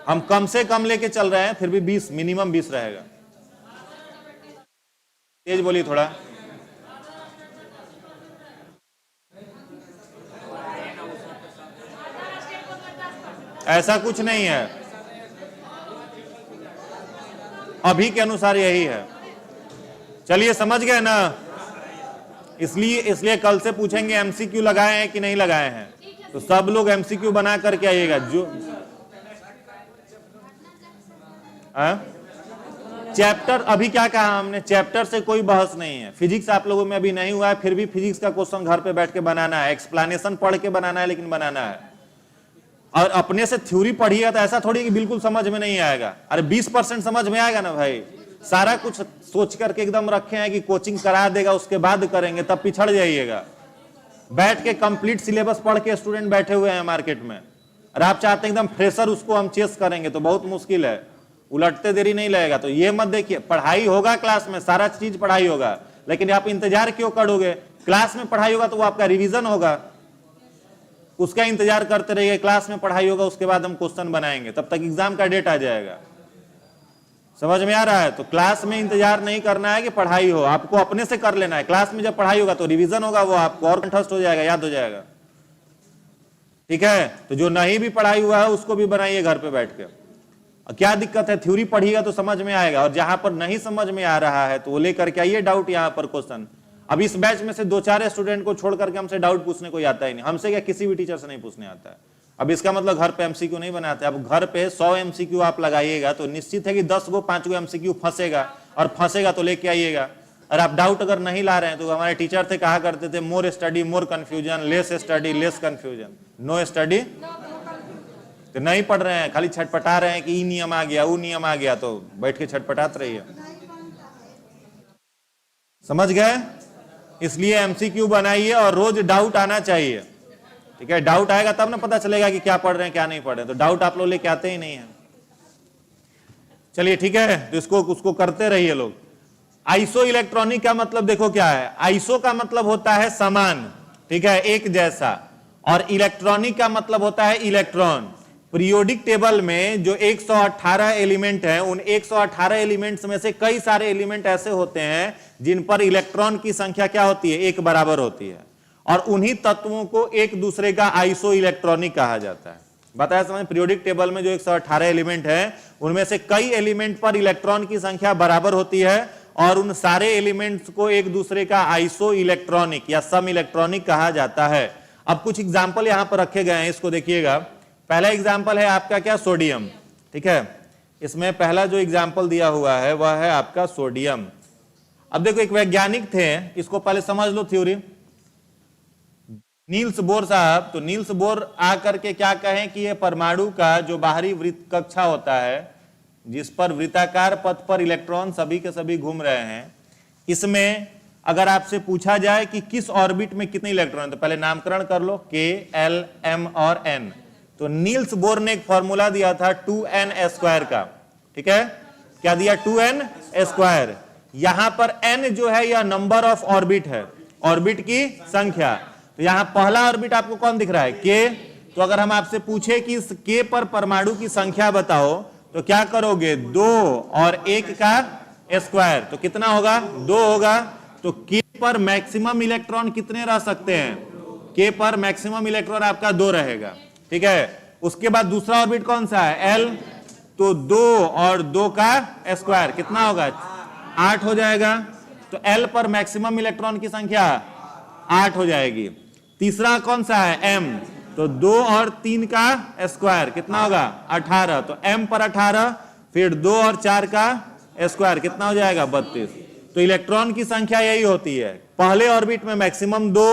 हम कम से कम लेके चल रहे हैं, फिर भी 20 मिनिमम 20 रहेगा। तेज बोलिए थोड़ा। ऐसा कुछ नहीं है, अभी के अनुसार यही है। चलिए समझ गए ना। इसलिए कल से पूछेंगे एमसीक्यू लगाए हैं कि नहीं लगाए हैं, तो सब लोग एमसीक्यू बना करके आइएगा। जो चैप्टर अभी क्या कहा हमने, चैप्टर से कोई बहस नहीं है। फिजिक्स आप लोगों में अभी नहीं हुआ है, फिर भी फिजिक्स का क्वेश्चन घर पे बैठ के बनाना है, एक्सप्लेनेशन पढ़ के बनाना है, लेकिन बनाना है। और अपने से थ्योरी पढ़िएगा तो ऐसा थोड़ी कि बिल्कुल समझ में नहीं आएगा। अरे 20% समझ में आएगा ना भाई। सारा कुछ सोच करके एकदम रखे हैं कि कोचिंग करा देगा उसके बाद करेंगे, तब पिछड़ जाइएगा। बैठ के कंप्लीट सिलेबस पढ़ के स्टूडेंट बैठे हुए हैं मार्केट में, और आप चाहते हैं एकदम फ्रेशर उसको हम चेस करेंगे, तो बहुत मुश्किल है, उलटते देरी नहीं लगेगा। तो ये मत देखिए, पढ़ाई होगा क्लास में, सारा चीज पढ़ाई होगा, लेकिन आप इंतजार क्यों करोगे? क्लास में पढ़ाई होगा तो वो आपका रिवीजन होगा, उसका इंतजार करते रहिए। क्लास में पढ़ाई होगा, उसके बाद हम क्वेश्चन बनाएंगे, तब तक एग्जाम का डेट आ जाएगा। समझ में आ रहा है? तो क्लास में इंतजार नहीं करना है कि पढ़ाई हो, आपको अपने से कर लेना है। क्लास में जब पढ़ाई होगा तो रिवीजन होगा, वो आपको और कंठस्थ हो जाएगा, याद हो जाएगा। ठीक है, तो जो नहीं भी पढ़ाई हुआ है उसको भी बनाइए घर पे बैठ के। क्या दिक्कत है, थ्योरी पढ़िएगा तो समझ में आएगा, और जहां पर नहीं समझ में आ रहा है तो वो लेकर के आइए डाउट यहाँ पर क्वेश्चन। अब इस बैच में से 2-4 स्टूडेंट को छोड़ करके हमसे डाउट पूछने कोई आता ही नहीं, हमसे क्या किसी भी टीचर से नहीं पूछने आता है। अब इसका मतलब घर पे एमसीक्यू नहीं बनाते। अब घर पे 100 एमसीक्यू आप लगाइएगा तो निश्चित है कि 10 गो 5 गो एमसीक्यू फंसेगा, और फंसेगा तो लेके आइएगा। और आप डाउट अगर नहीं ला रहे हैं तो हमारे टीचर थे कहा करते थे, more study more confusion, less study less confusion, no study. तो नहीं पढ़ रहे हैं, खाली छटपटा रहे हैं कि ई नियम आ गया, वो नियम आ गया, तो बैठ के छटपटाते रहिए। समझ गए? इसलिए एमसीक्यू बनाइए और रोज डाउट आना चाहिए। ठीक है, डाउट आएगा तब ना पता चलेगा कि क्या पढ़ रहे हैं क्या नहीं पढ़ रहे हैं। तो डाउट आप लोग लेके आते ही नहीं है। चलिए ठीक है, तो इसको उसको करते रहिए लोग। आइसो इलेक्ट्रॉनिक का मतलब देखो क्या है। आइसो का मतलब होता है समान, ठीक है, एक जैसा, और इलेक्ट्रॉनिक का मतलब होता है इलेक्ट्रॉन। पीरियोडिक टेबल में जो 118 एलिमेंट हैं, उन 118 एलिमेंट्स में से कई सारे एलिमेंट ऐसे होते हैं जिन पर इलेक्ट्रॉन की संख्या क्या होती है, एक बराबर होती है, और उन्हीं तत्वों को एक दूसरे का आइसो इलेक्ट्रॉनिक कहा जाता है। बताया समझ? पीरियोडिक टेबल में जो 118 एलिमेंट हैं उनमें से कई एलिमेंट पर इलेक्ट्रॉन की संख्या बराबर होती है, और उन सारे एलिमेंट्स को एक दूसरे का आइसो इलेक्ट्रॉनिक या सम इलेक्ट्रॉनिक कहा जाता है। अब कुछ एग्जाम्पल यहां पर रखे गए हैं, इसको देखिएगा। पहला एग्जाम्पल है आपका क्या, सोडियम। ठीक है, इसमें पहला जो एग्जाम्पल दिया हुआ है वह है आपका सोडियम। अब देखो, एक वैज्ञानिक थे, इसको पहले समझ लो थ्योरी। नील्स बोर साहब, तो नील्स बोर आकर के क्या कहें कि ये परमाणु का जो बाहरी वृत्त कक्षा होता है, जिस पर वृत्ताकार पथ पर इलेक्ट्रॉन सभी के सभी घूम रहे हैं, इसमें अगर आपसे पूछा जाए कि किस ऑर्बिट में कितने इलेक्ट्रॉन, तो पहले नामकरण कर लो, K, L, M और N। तो नील्स बोर ने एक फॉर्मूला दिया था 2n² का। ठीक है, क्या दिया, 2n²। यहां पर n जो है यह नंबर ऑफ ऑर्बिट है, ऑर्बिट की संख्या। तो यहां पहला ऑर्बिट आपको कौन दिख रहा है, K। तो अगर हम आपसे पूछे कि इस K पर परमाणु की संख्या बताओ तो क्या करोगे, 2 और 1 का स्क्वायर, तो कितना होगा, 2 होगा। तो K पर मैक्सिमम इलेक्ट्रॉन कितने रह सकते हैं, K पर मैक्सिमम इलेक्ट्रॉन आपका 2 रहेगा। ठीक है, उसके बाद दूसरा ऑर्बिट कौन सा है, L। तो 2 और 2 का स्क्वायर कितना होगा, 8 हो जाएगा। तो L पर मैक्सिमम इलेक्ट्रॉन की संख्या 8 हो जाएगी। तीसरा कौन सा है, M। तो 2 और 3 का स्क्वायर कितना होगा, 18। तो M पर 18, फिर 2 और 4 का स्क्वायर कितना हो जाएगा, 32। तो इलेक्ट्रॉन की संख्या यही होती है, पहले ऑर्बिट में मैक्सिमम 2,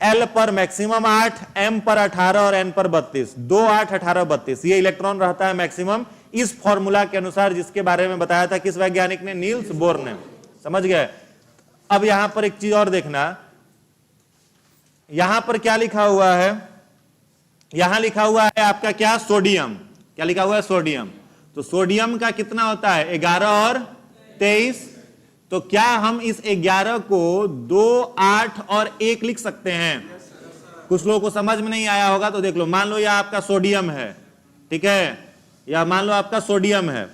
L पर मैक्सिमम 8, M पर 18 और N पर 32। 2, 8, 18, 32 ये इलेक्ट्रॉन रहता है मैक्सिमम, इस फॉर्मूला के अनुसार, जिसके बारे में बताया था किस वैज्ञानिक ने, नील्स बोर ने। समझ गए? अब यहां पर एक चीज और देखना, यहां पर क्या लिखा हुआ है, यहां लिखा हुआ है आपका क्या, सोडियम। क्या लिखा हुआ है, सोडियम। तो सोडियम का कितना होता है, 11 और 23। तो क्या हम इस 11 को 2, 8 और 1 लिख सकते हैं? कुछ लोगों को समझ में नहीं आया होगा तो देख लो। मान लो यह आपका सोडियम है, ठीक है, या मान लो आपका सोडियम है।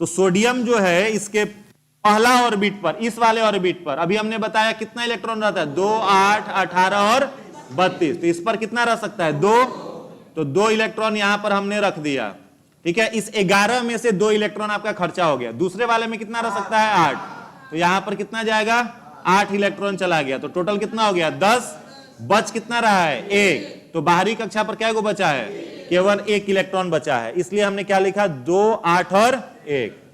तो सोडियम जो है इसके पहला ऑर्बिट पर, इस वाले ऑर्बिट पर अभी हमने बताया कितना इलेक्ट्रॉन रहता है, 2, 8, 18 और 32। तो इस पर कितना रह सकता है, 2। तो 2 इलेक्ट्रॉन यहां पर हमने रख दिया। ठीक है, इस 11 में से 2 इलेक्ट्रॉन आपका खर्चा हो गया। दूसरे वाले में कितना रह सकता है, 8। तो यहां पर कितना जाएगा, 8 इलेक्ट्रॉन चला गया। तो टोटल कितना हो गया, 10। बच कितना रहा है, 1। तो बाहरी कक्षा पर क्या बचा है, केवल 1 इलेक्ट्रॉन बचा है। इसलिए हमने क्या लिखा, 2, 8 और 1।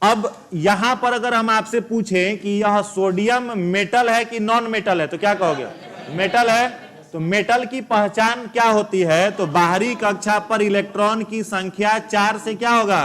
अब यहां पर अगर हम आपसे पूछें कि यह सोडियम मेटल है कि नॉन मेटल है, तो क्या कहोगे, मेटल है। तो मेटल की पहचान क्या होती है, तो बाहरी कक्षा पर इलेक्ट्रॉन की संख्या 4 से क्या होगा,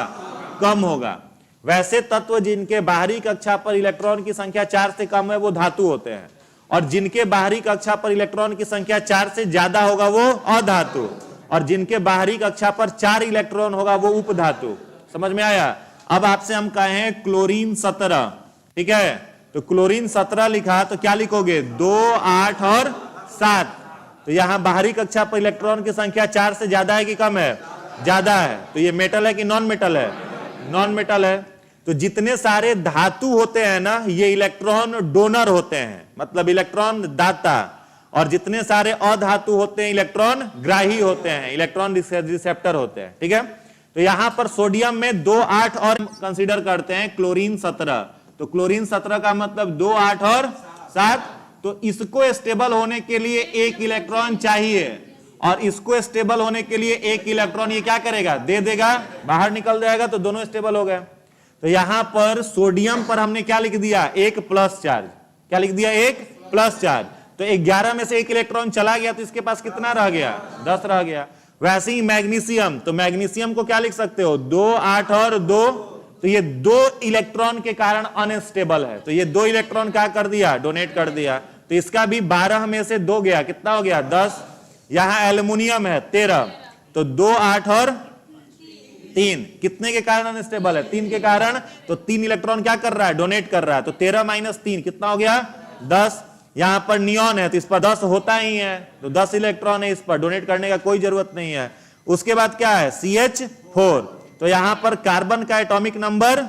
कम होगा। वैसे तत्व जिनके बाहरी कक्षा पर इलेक्ट्रॉन की संख्या 4 से कम है वो धातु होते हैं, और जिनके बाहरी कक्षा पर इलेक्ट्रॉन की संख्या 4 से ज्यादा होगा वो अधातु, और जिनके बाहरी कक्षा पर 4 इलेक्ट्रॉन होगा वो उपधातु। समझ में आया? अब आपसे हम कहें क्लोरीन 17, ठीक है, तो क्लोरीन 17 लिखा तो क्या लिखोगे, 2, 8 और 7। तो यहां बाहरी कक्षा पर इलेक्ट्रॉन की संख्या 4 से ज्यादा है कि कम है, ज्यादा है। तो ये मेटल है कि नॉन मेटल है, नॉन मेटल है। तो जितने सारे धातु होते हैं ना, ये इलेक्ट्रॉन डोनर होते हैं, मतलब इलेक्ट्रॉन दाता, और जितने सारे अधातु होते हैं इलेक्ट्रॉन ग्राही होते हैं, इलेक्ट्रॉन रिसेप्टर होते हैं। ठीक है, तो यहां पर सोडियम में 2 8 और कंसीडर करते हैं, क्लोरीन 17। तो क्लोरीन 17 का मतलब 2 8 और 7। तो इसको स्टेबल होने के लिए एक इलेक्ट्रॉन चाहिए, और इसको स्टेबल होने के लिए एक इलेक्ट्रॉन ये क्या करेगा, दे देगा, बाहर निकल जाएगा, तो दोनों स्टेबल हो गए। तो यहां पर सोडियम पर हमने क्या लिख दिया, एक प्लस चार्ज। क्या लिख दिया, एक प्लस चार्ज। तो 11 में से एक इलेक्ट्रॉन चला गया, तो इसके पास कितना रह गया, 10 रह गया। वैसे ही मैग्नीशियम, तो मैग्नीशियम को क्या लिख सकते हो, 2 8 और 2। तो ये 2 इलेक्ट्रॉन के कारण अनस्टेबल है, तो ये 2 इलेक्ट्रॉन क्या कर दिया, डोनेट कर दिया। तो इसका भी 12 में से 2 गया, कितना हो गया, 10। यहां एल्युमिनियम है 13, तो 2 8 और 3, कितने के कारण अनस्टेबल है, 3 के कारण। तो 3 इलेक्ट्रॉन क्या कर रहा है, डोनेट कर रहा है। तो 13 - 3 कितना हो गया, 10। यहां पर नियॉन है, तो इस पर 10 होता ही है, तो 10 इलेक्ट्रॉन है, इस पर डोनेट करने का कोई जरूरत नहीं है। उसके बाद क्या है, CH4। तो यहां पर कार्बन का एटॉमिक नंबर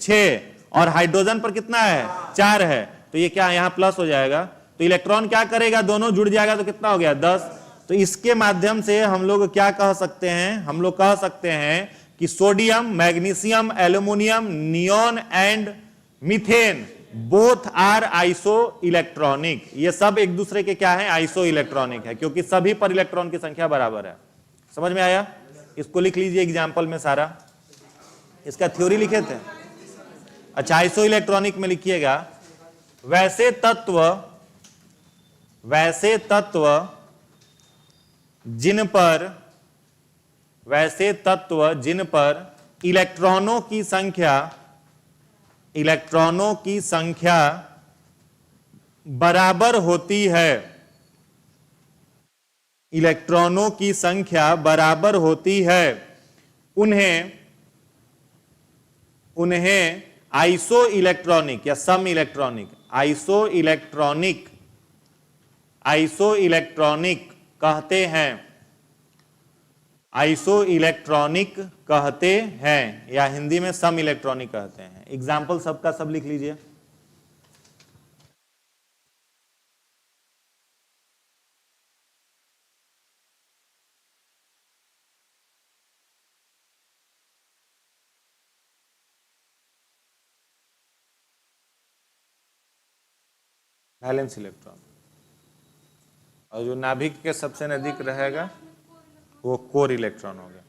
6, और हाइड्रोजन पर कितना है, 4 है। तो ये क्या, यहां प्लस हो जाएगा, तो इलेक्ट्रॉन क्या करेगा, दोनों जुड़ जाएगा, तो कितना हो गया, 10। तो इसके माध्यम से हम लोग क्या कह सकते हैं, हम लोग कह सकते हैं कि sodium, magnesium, aluminium, neon and methane both are isoelectronic. ये सब एक दूसरे के क्या है, आइसो इलेक्ट्रॉनिक है, क्योंकि सभी पर इलेक्ट्रॉन की संख्या बराबर है। समझ में आया, इसको लिख लीजिए एग्जाम्पल में सारा, इसका थ्योरी लिखे थे। अच्छा, आइसो इलेक्ट्रॉनिक में लिखिएगा, वैसे तत्व जिन पर इलेक्ट्रॉनों की संख्या बराबर होती है, इलेक्ट्रॉनों की संख्या बराबर होती है, उन्हें आइसो इलेक्ट्रॉनिक या सम इलेक्ट्रॉनिक, आइसो इलेक्ट्रॉनिक कहते हैं, आइसो इलेक्ट्रॉनिक कहते हैं, या हिंदी में सम इलेक्ट्रॉनिक कहते हैं। एग्जाम्पल सबका सब लिख लीजिए। वैलेंस इलेक्ट्रॉन, और जो नाभिक के सबसे नजदीक रहेगा वो कोर इलेक्ट्रॉन हो गया।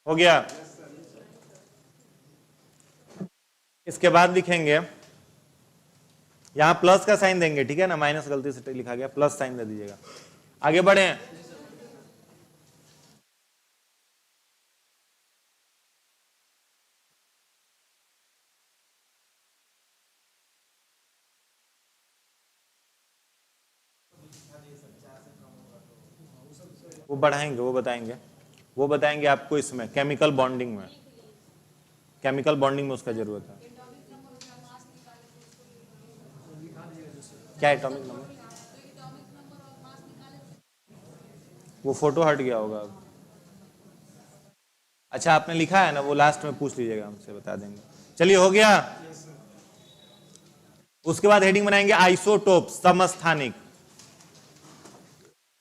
हो गया। इसके बाद लिखेंगे, यहां प्लस का साइन देंगे, ठीक है ना, माइनस गलती से लिखा गया, प्लस साइन दे दीजिएगा। आगे बढ़े, वो बढ़ाएंगे, वो बताएंगे आपको इसमें केमिकल बॉन्डिंग में उसका जरूरत है। क्या एटॉमिक नंबर, वो फोटो हट गया होगा। अच्छा, आपने लिखा है ना, वो लास्ट में पूछ लीजिएगा, हमसे बता देंगे। चलिए, हो गया। उसके बाद हेडिंग बनाएंगे आइसोटोप, समस्थानिक।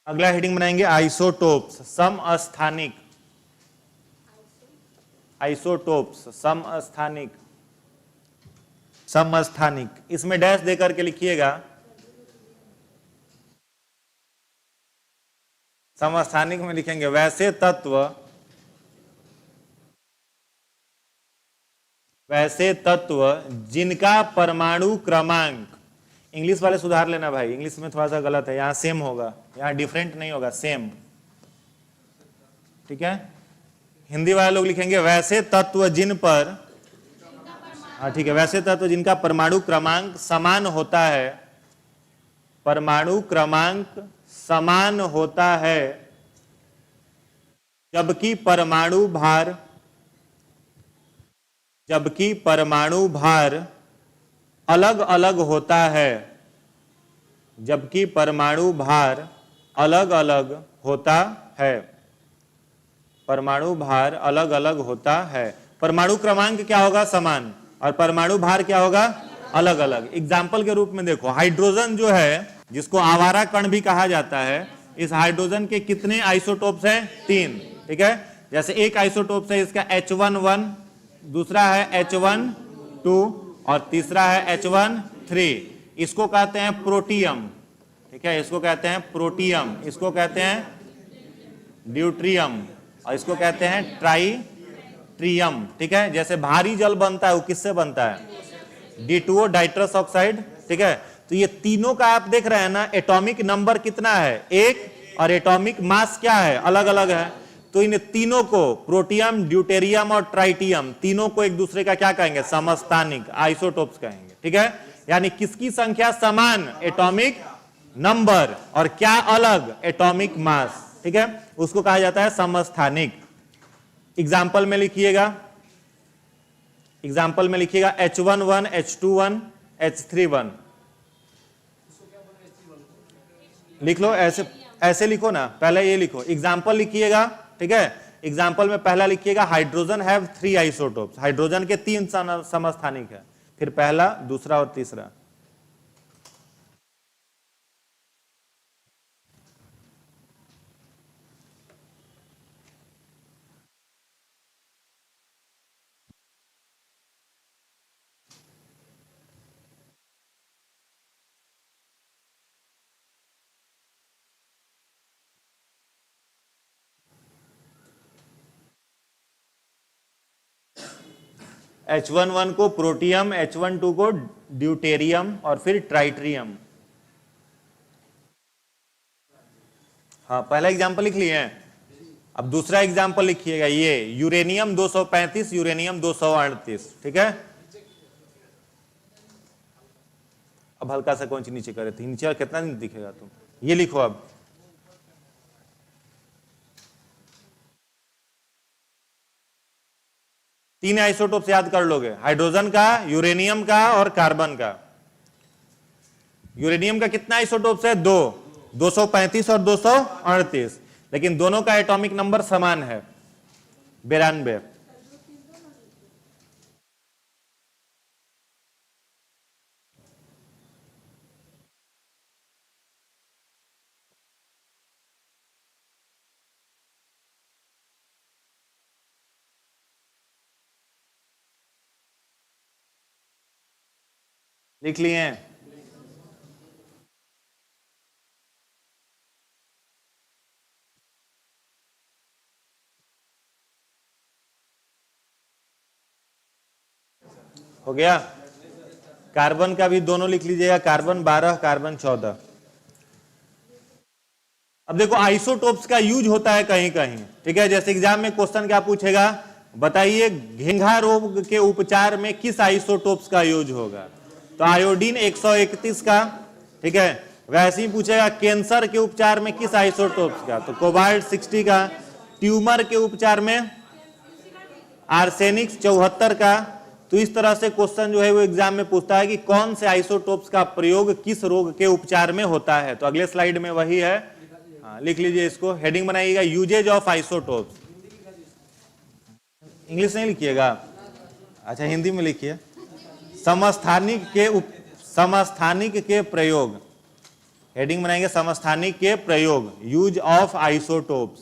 अगला हेडिंग बनाएंगे आइसोटोप्स, समस्थानिक, आइसोटोप्स समस्थानिक। समस्थानिक, इसमें डैश देकर के लिखिएगा। समस्थानिक में लिखेंगे वैसे तत्व जिनका परमाणु क्रमांक, इंग्लिश वाले सुधार लेना भाई, इंग्लिश में थोड़ा सा गलत है, यहां सेम होगा, यहां डिफरेंट नहीं होगा, सेम, ठीक है। हिंदी वाले लोग लिखेंगे वैसे तत्व जिन पर, हाँ ठीक है, वैसे तत्व जिनका परमाणु क्रमांक समान होता है, परमाणु क्रमांक समान होता है, जबकि परमाणु भार अलग अलग होता है, जबकि परमाणु भार अलग अलग होता है, परमाणु भार अलग अलग होता है। परमाणु क्रमांक क्या होगा? समान, और परमाणु भार क्या होगा? अलग अलग। एग्जाम्पल के रूप में देखो, हाइड्रोजन जो है, जिसको आवारा कण भी कहा जाता है, इस हाइड्रोजन के कितने आइसोटोप्स हैं? 3, ठीक है। जैसे एक आइसोटोप है इसका H11, दूसरा है H12 और तीसरा है H13। इसको कहते हैं प्रोटियम, ठीक है, इसको कहते हैं प्रोटियम, इसको कहते हैं ड्यूट्रियम और इसको कहते हैं ट्राइट्रियम, ठीक है। जैसे भारी जल बनता है वो किससे बनता है? D2O, डाइट्रस ऑक्साइड, ठीक है। तो ये तीनों का आप देख रहे हैं ना, एटॉमिक नंबर कितना है? 1, और एटॉमिक मास क्या है? अलग अलग है। तो इन तीनों को, प्रोटियम, ड्यूटेरियम और ट्राइटियम, तीनों को एक दूसरे का क्या कहेंगे? समस्थानिक आइसोटोप्स कहेंगे, ठीक है। यानी किसकी संख्या समान? एटॉमिक नंबर, और क्या अलग? एटॉमिक मास, ठीक है, उसको कहा जाता है समस्थानिक। एग्जाम्पल में लिखिएगा, एग्जाम्पल में लिखिएगा H11, H21, H31, लिख लो, ऐसे लिखो ना, पहले ये लिखो, एग्जाम्पल लिखिएगा, ठीक है। एग्जाम्पल में पहला लिखिएगा हाइड्रोजन हैव 3 आइसोटोप्स, हाइड्रोजन के 3 समस्थानिक है, फिर पहला, दूसरा और तीसरा। H11 को प्रोटियम, H12 को ड्यूटेरियम और फिर ट्राइट्रियम। हाँ, पहला एग्जाम्पल लिख लिए हैं। अब दूसरा एग्जाम्पल लिखिएगा, ये यूरेनियम 235, यूरेनियम 238, ठीक है। अब हल्का सा कौन सी नीचे करे थे, नीचे कितना दिखेगा तुम, ये लिखो। अब तीन आइसोटोप्स याद कर लोगे, हाइड्रोजन का, यूरेनियम का और कार्बन का। यूरेनियम का कितना आइसोटोप्स है? 2, 235 और 238, लेकिन दोनों का एटॉमिक नंबर समान है, 92। लिख लिए हैं? हो गया। कार्बन का भी दोनों लिख लीजिएगा, कार्बन 12, कार्बन 14। अब देखो आइसोटोप्स का यूज होता है कहीं कहीं, ठीक है। जैसे एग्जाम में क्वेश्चन क्या पूछेगा, बताइए घेंघा रोग के उपचार में किस आइसोटोप्स का यूज होगा? तो आयोडीन 131 का, ठीक है। वैसे ही पूछेगा कैंसर के उपचार में किस आइसोटोप्स का? तो कोबाल्ट 60 का। ट्यूमर के उपचार में आर्सेनिक 74 का। तो इस तरह से क्वेश्चन जो है वो एग्जाम में पूछता है कि कौन से आइसोटोप्स का प्रयोग किस रोग के उपचार में होता है। तो अगले स्लाइड में वही है, हाँ, लिख लीजिए इसको, हेडिंग बनाइएगा यूजेज ऑफ आइसोटोप्स। इंग्लिश नहीं लिखिएगा, अच्छा हिंदी में लिखिए। समस्थानिक के प्रयोग, हेडिंग बनाएंगे समस्थानिक के प्रयोग, यूज ऑफ आइसोटोप्स,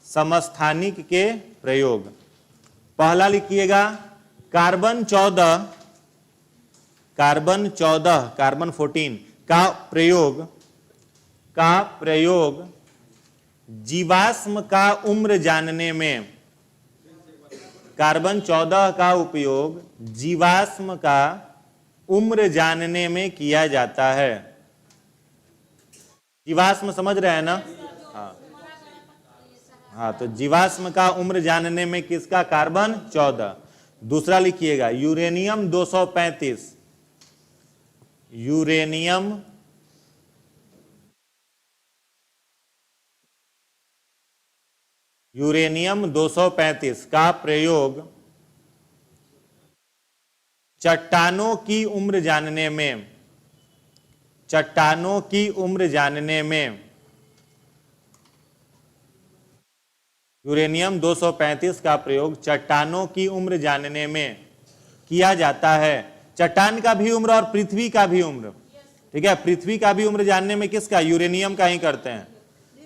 समस्थानिक के प्रयोग। पहला लिखिएगा कार्बन 14 कार्बन 14 कार्बन 14 का प्रयोग जीवाश्म का उम्र जानने में, कार्बन 14 का उपयोग जीवाश्म का उम्र जानने में किया जाता है। जीवाश्म समझ रहे हैं ना? हाँ, तो जीवाश्म का उम्र जानने में किसका? कार्बन 14। दूसरा लिखिएगा यूरेनियम 235, यूरेनियम 235 का प्रयोग चट्टानों की उम्र जानने में, चट्टानों की उम्र जानने में, यूरेनियम 235 का प्रयोग चट्टानों की उम्र जानने में किया जाता है। चट्टान का भी उम्र और पृथ्वी का भी उम्र, ठीक है, पृथ्वी का भी उम्र जानने में किसका? यूरेनियम का ही करते हैं।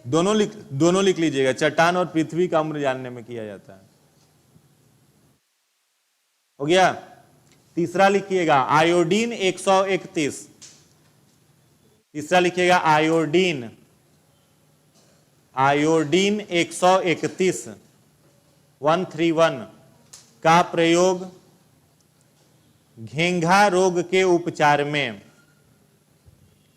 दोनों लिख लीजिएगा, चट्टान और पृथ्वी का उम्र जानने में किया जाता है। हो गया? तीसरा लिखिएगा आयोडीन 131, तीसरा लिखिएगा आयोडीन 131 131 का प्रयोग घेंघा रोग के उपचार में,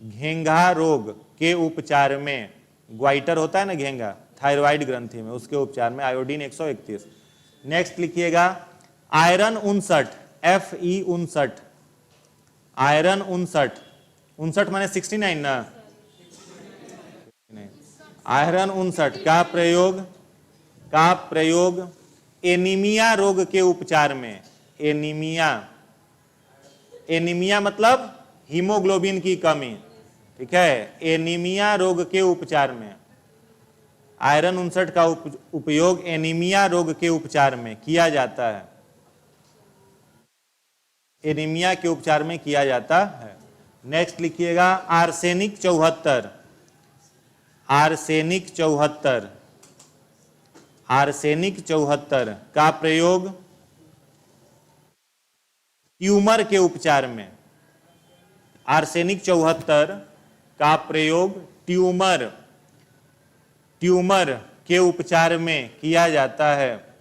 घेंघा रोग के उपचार में, ग्वाइटर होता है ना घेंघा, थायराइड ग्रंथि में, उसके उपचार में आयोडीन 131। नेक्स्ट लिखिएगा आयरन 59 Fe 59, आयरन 59 माने 69 ना, आयरन 59 का प्रयोग एनीमिया रोग के उपचार में, एनीमिया मतलब हीमोग्लोबिन की कमी, ठीक है, एनीमिया रोग के उपचार में आयरन 59 का उपयोग एनीमिया रोग के उपचार में किया जाता है, एनीमिया के उपचार में किया जाता है। नेक्स्ट लिखिएगा आर्सेनिक 74, आर्सेनिक 74 का प्रयोग ट्यूमर के उपचार में, आर्सेनिक 74 का प्रयोग ट्यूमर के उपचार में किया जाता है।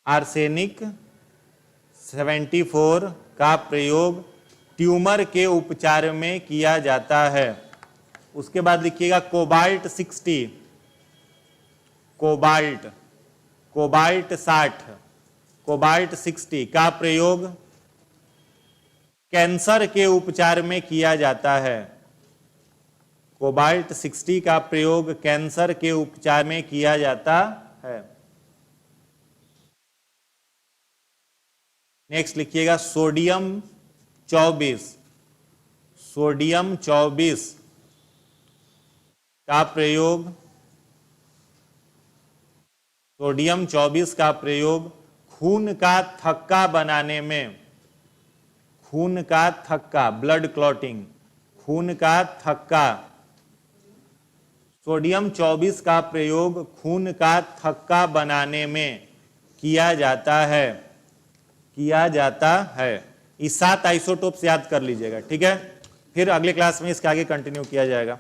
आर्सेनिक 74 का प्रयोग ट्यूमर के उपचार में किया जाता है। उसके बाद लिखिएगा कोबाल्ट 60, कोबाल्ट 60 का प्रयोग कैंसर के उपचार में किया जाता है, कोबाल्ट 60 का प्रयोग कैंसर के उपचार में किया जाता है। नेक्स्ट लिखिएगा सोडियम 24, सोडियम 24 का प्रयोग, सोडियम 24 का प्रयोग खून का थक्का बनाने में, खून का थक्का, ब्लड क्लॉटिंग, खून का थक्का, सोडियम 24 का प्रयोग खून का थक्का बनाने में किया जाता है, किया जाता है। इस 7 आइसोटोप्स याद कर लीजिएगा, ठीक है। फिर अगले क्लास में इसके आगे कंटिन्यू किया जाएगा।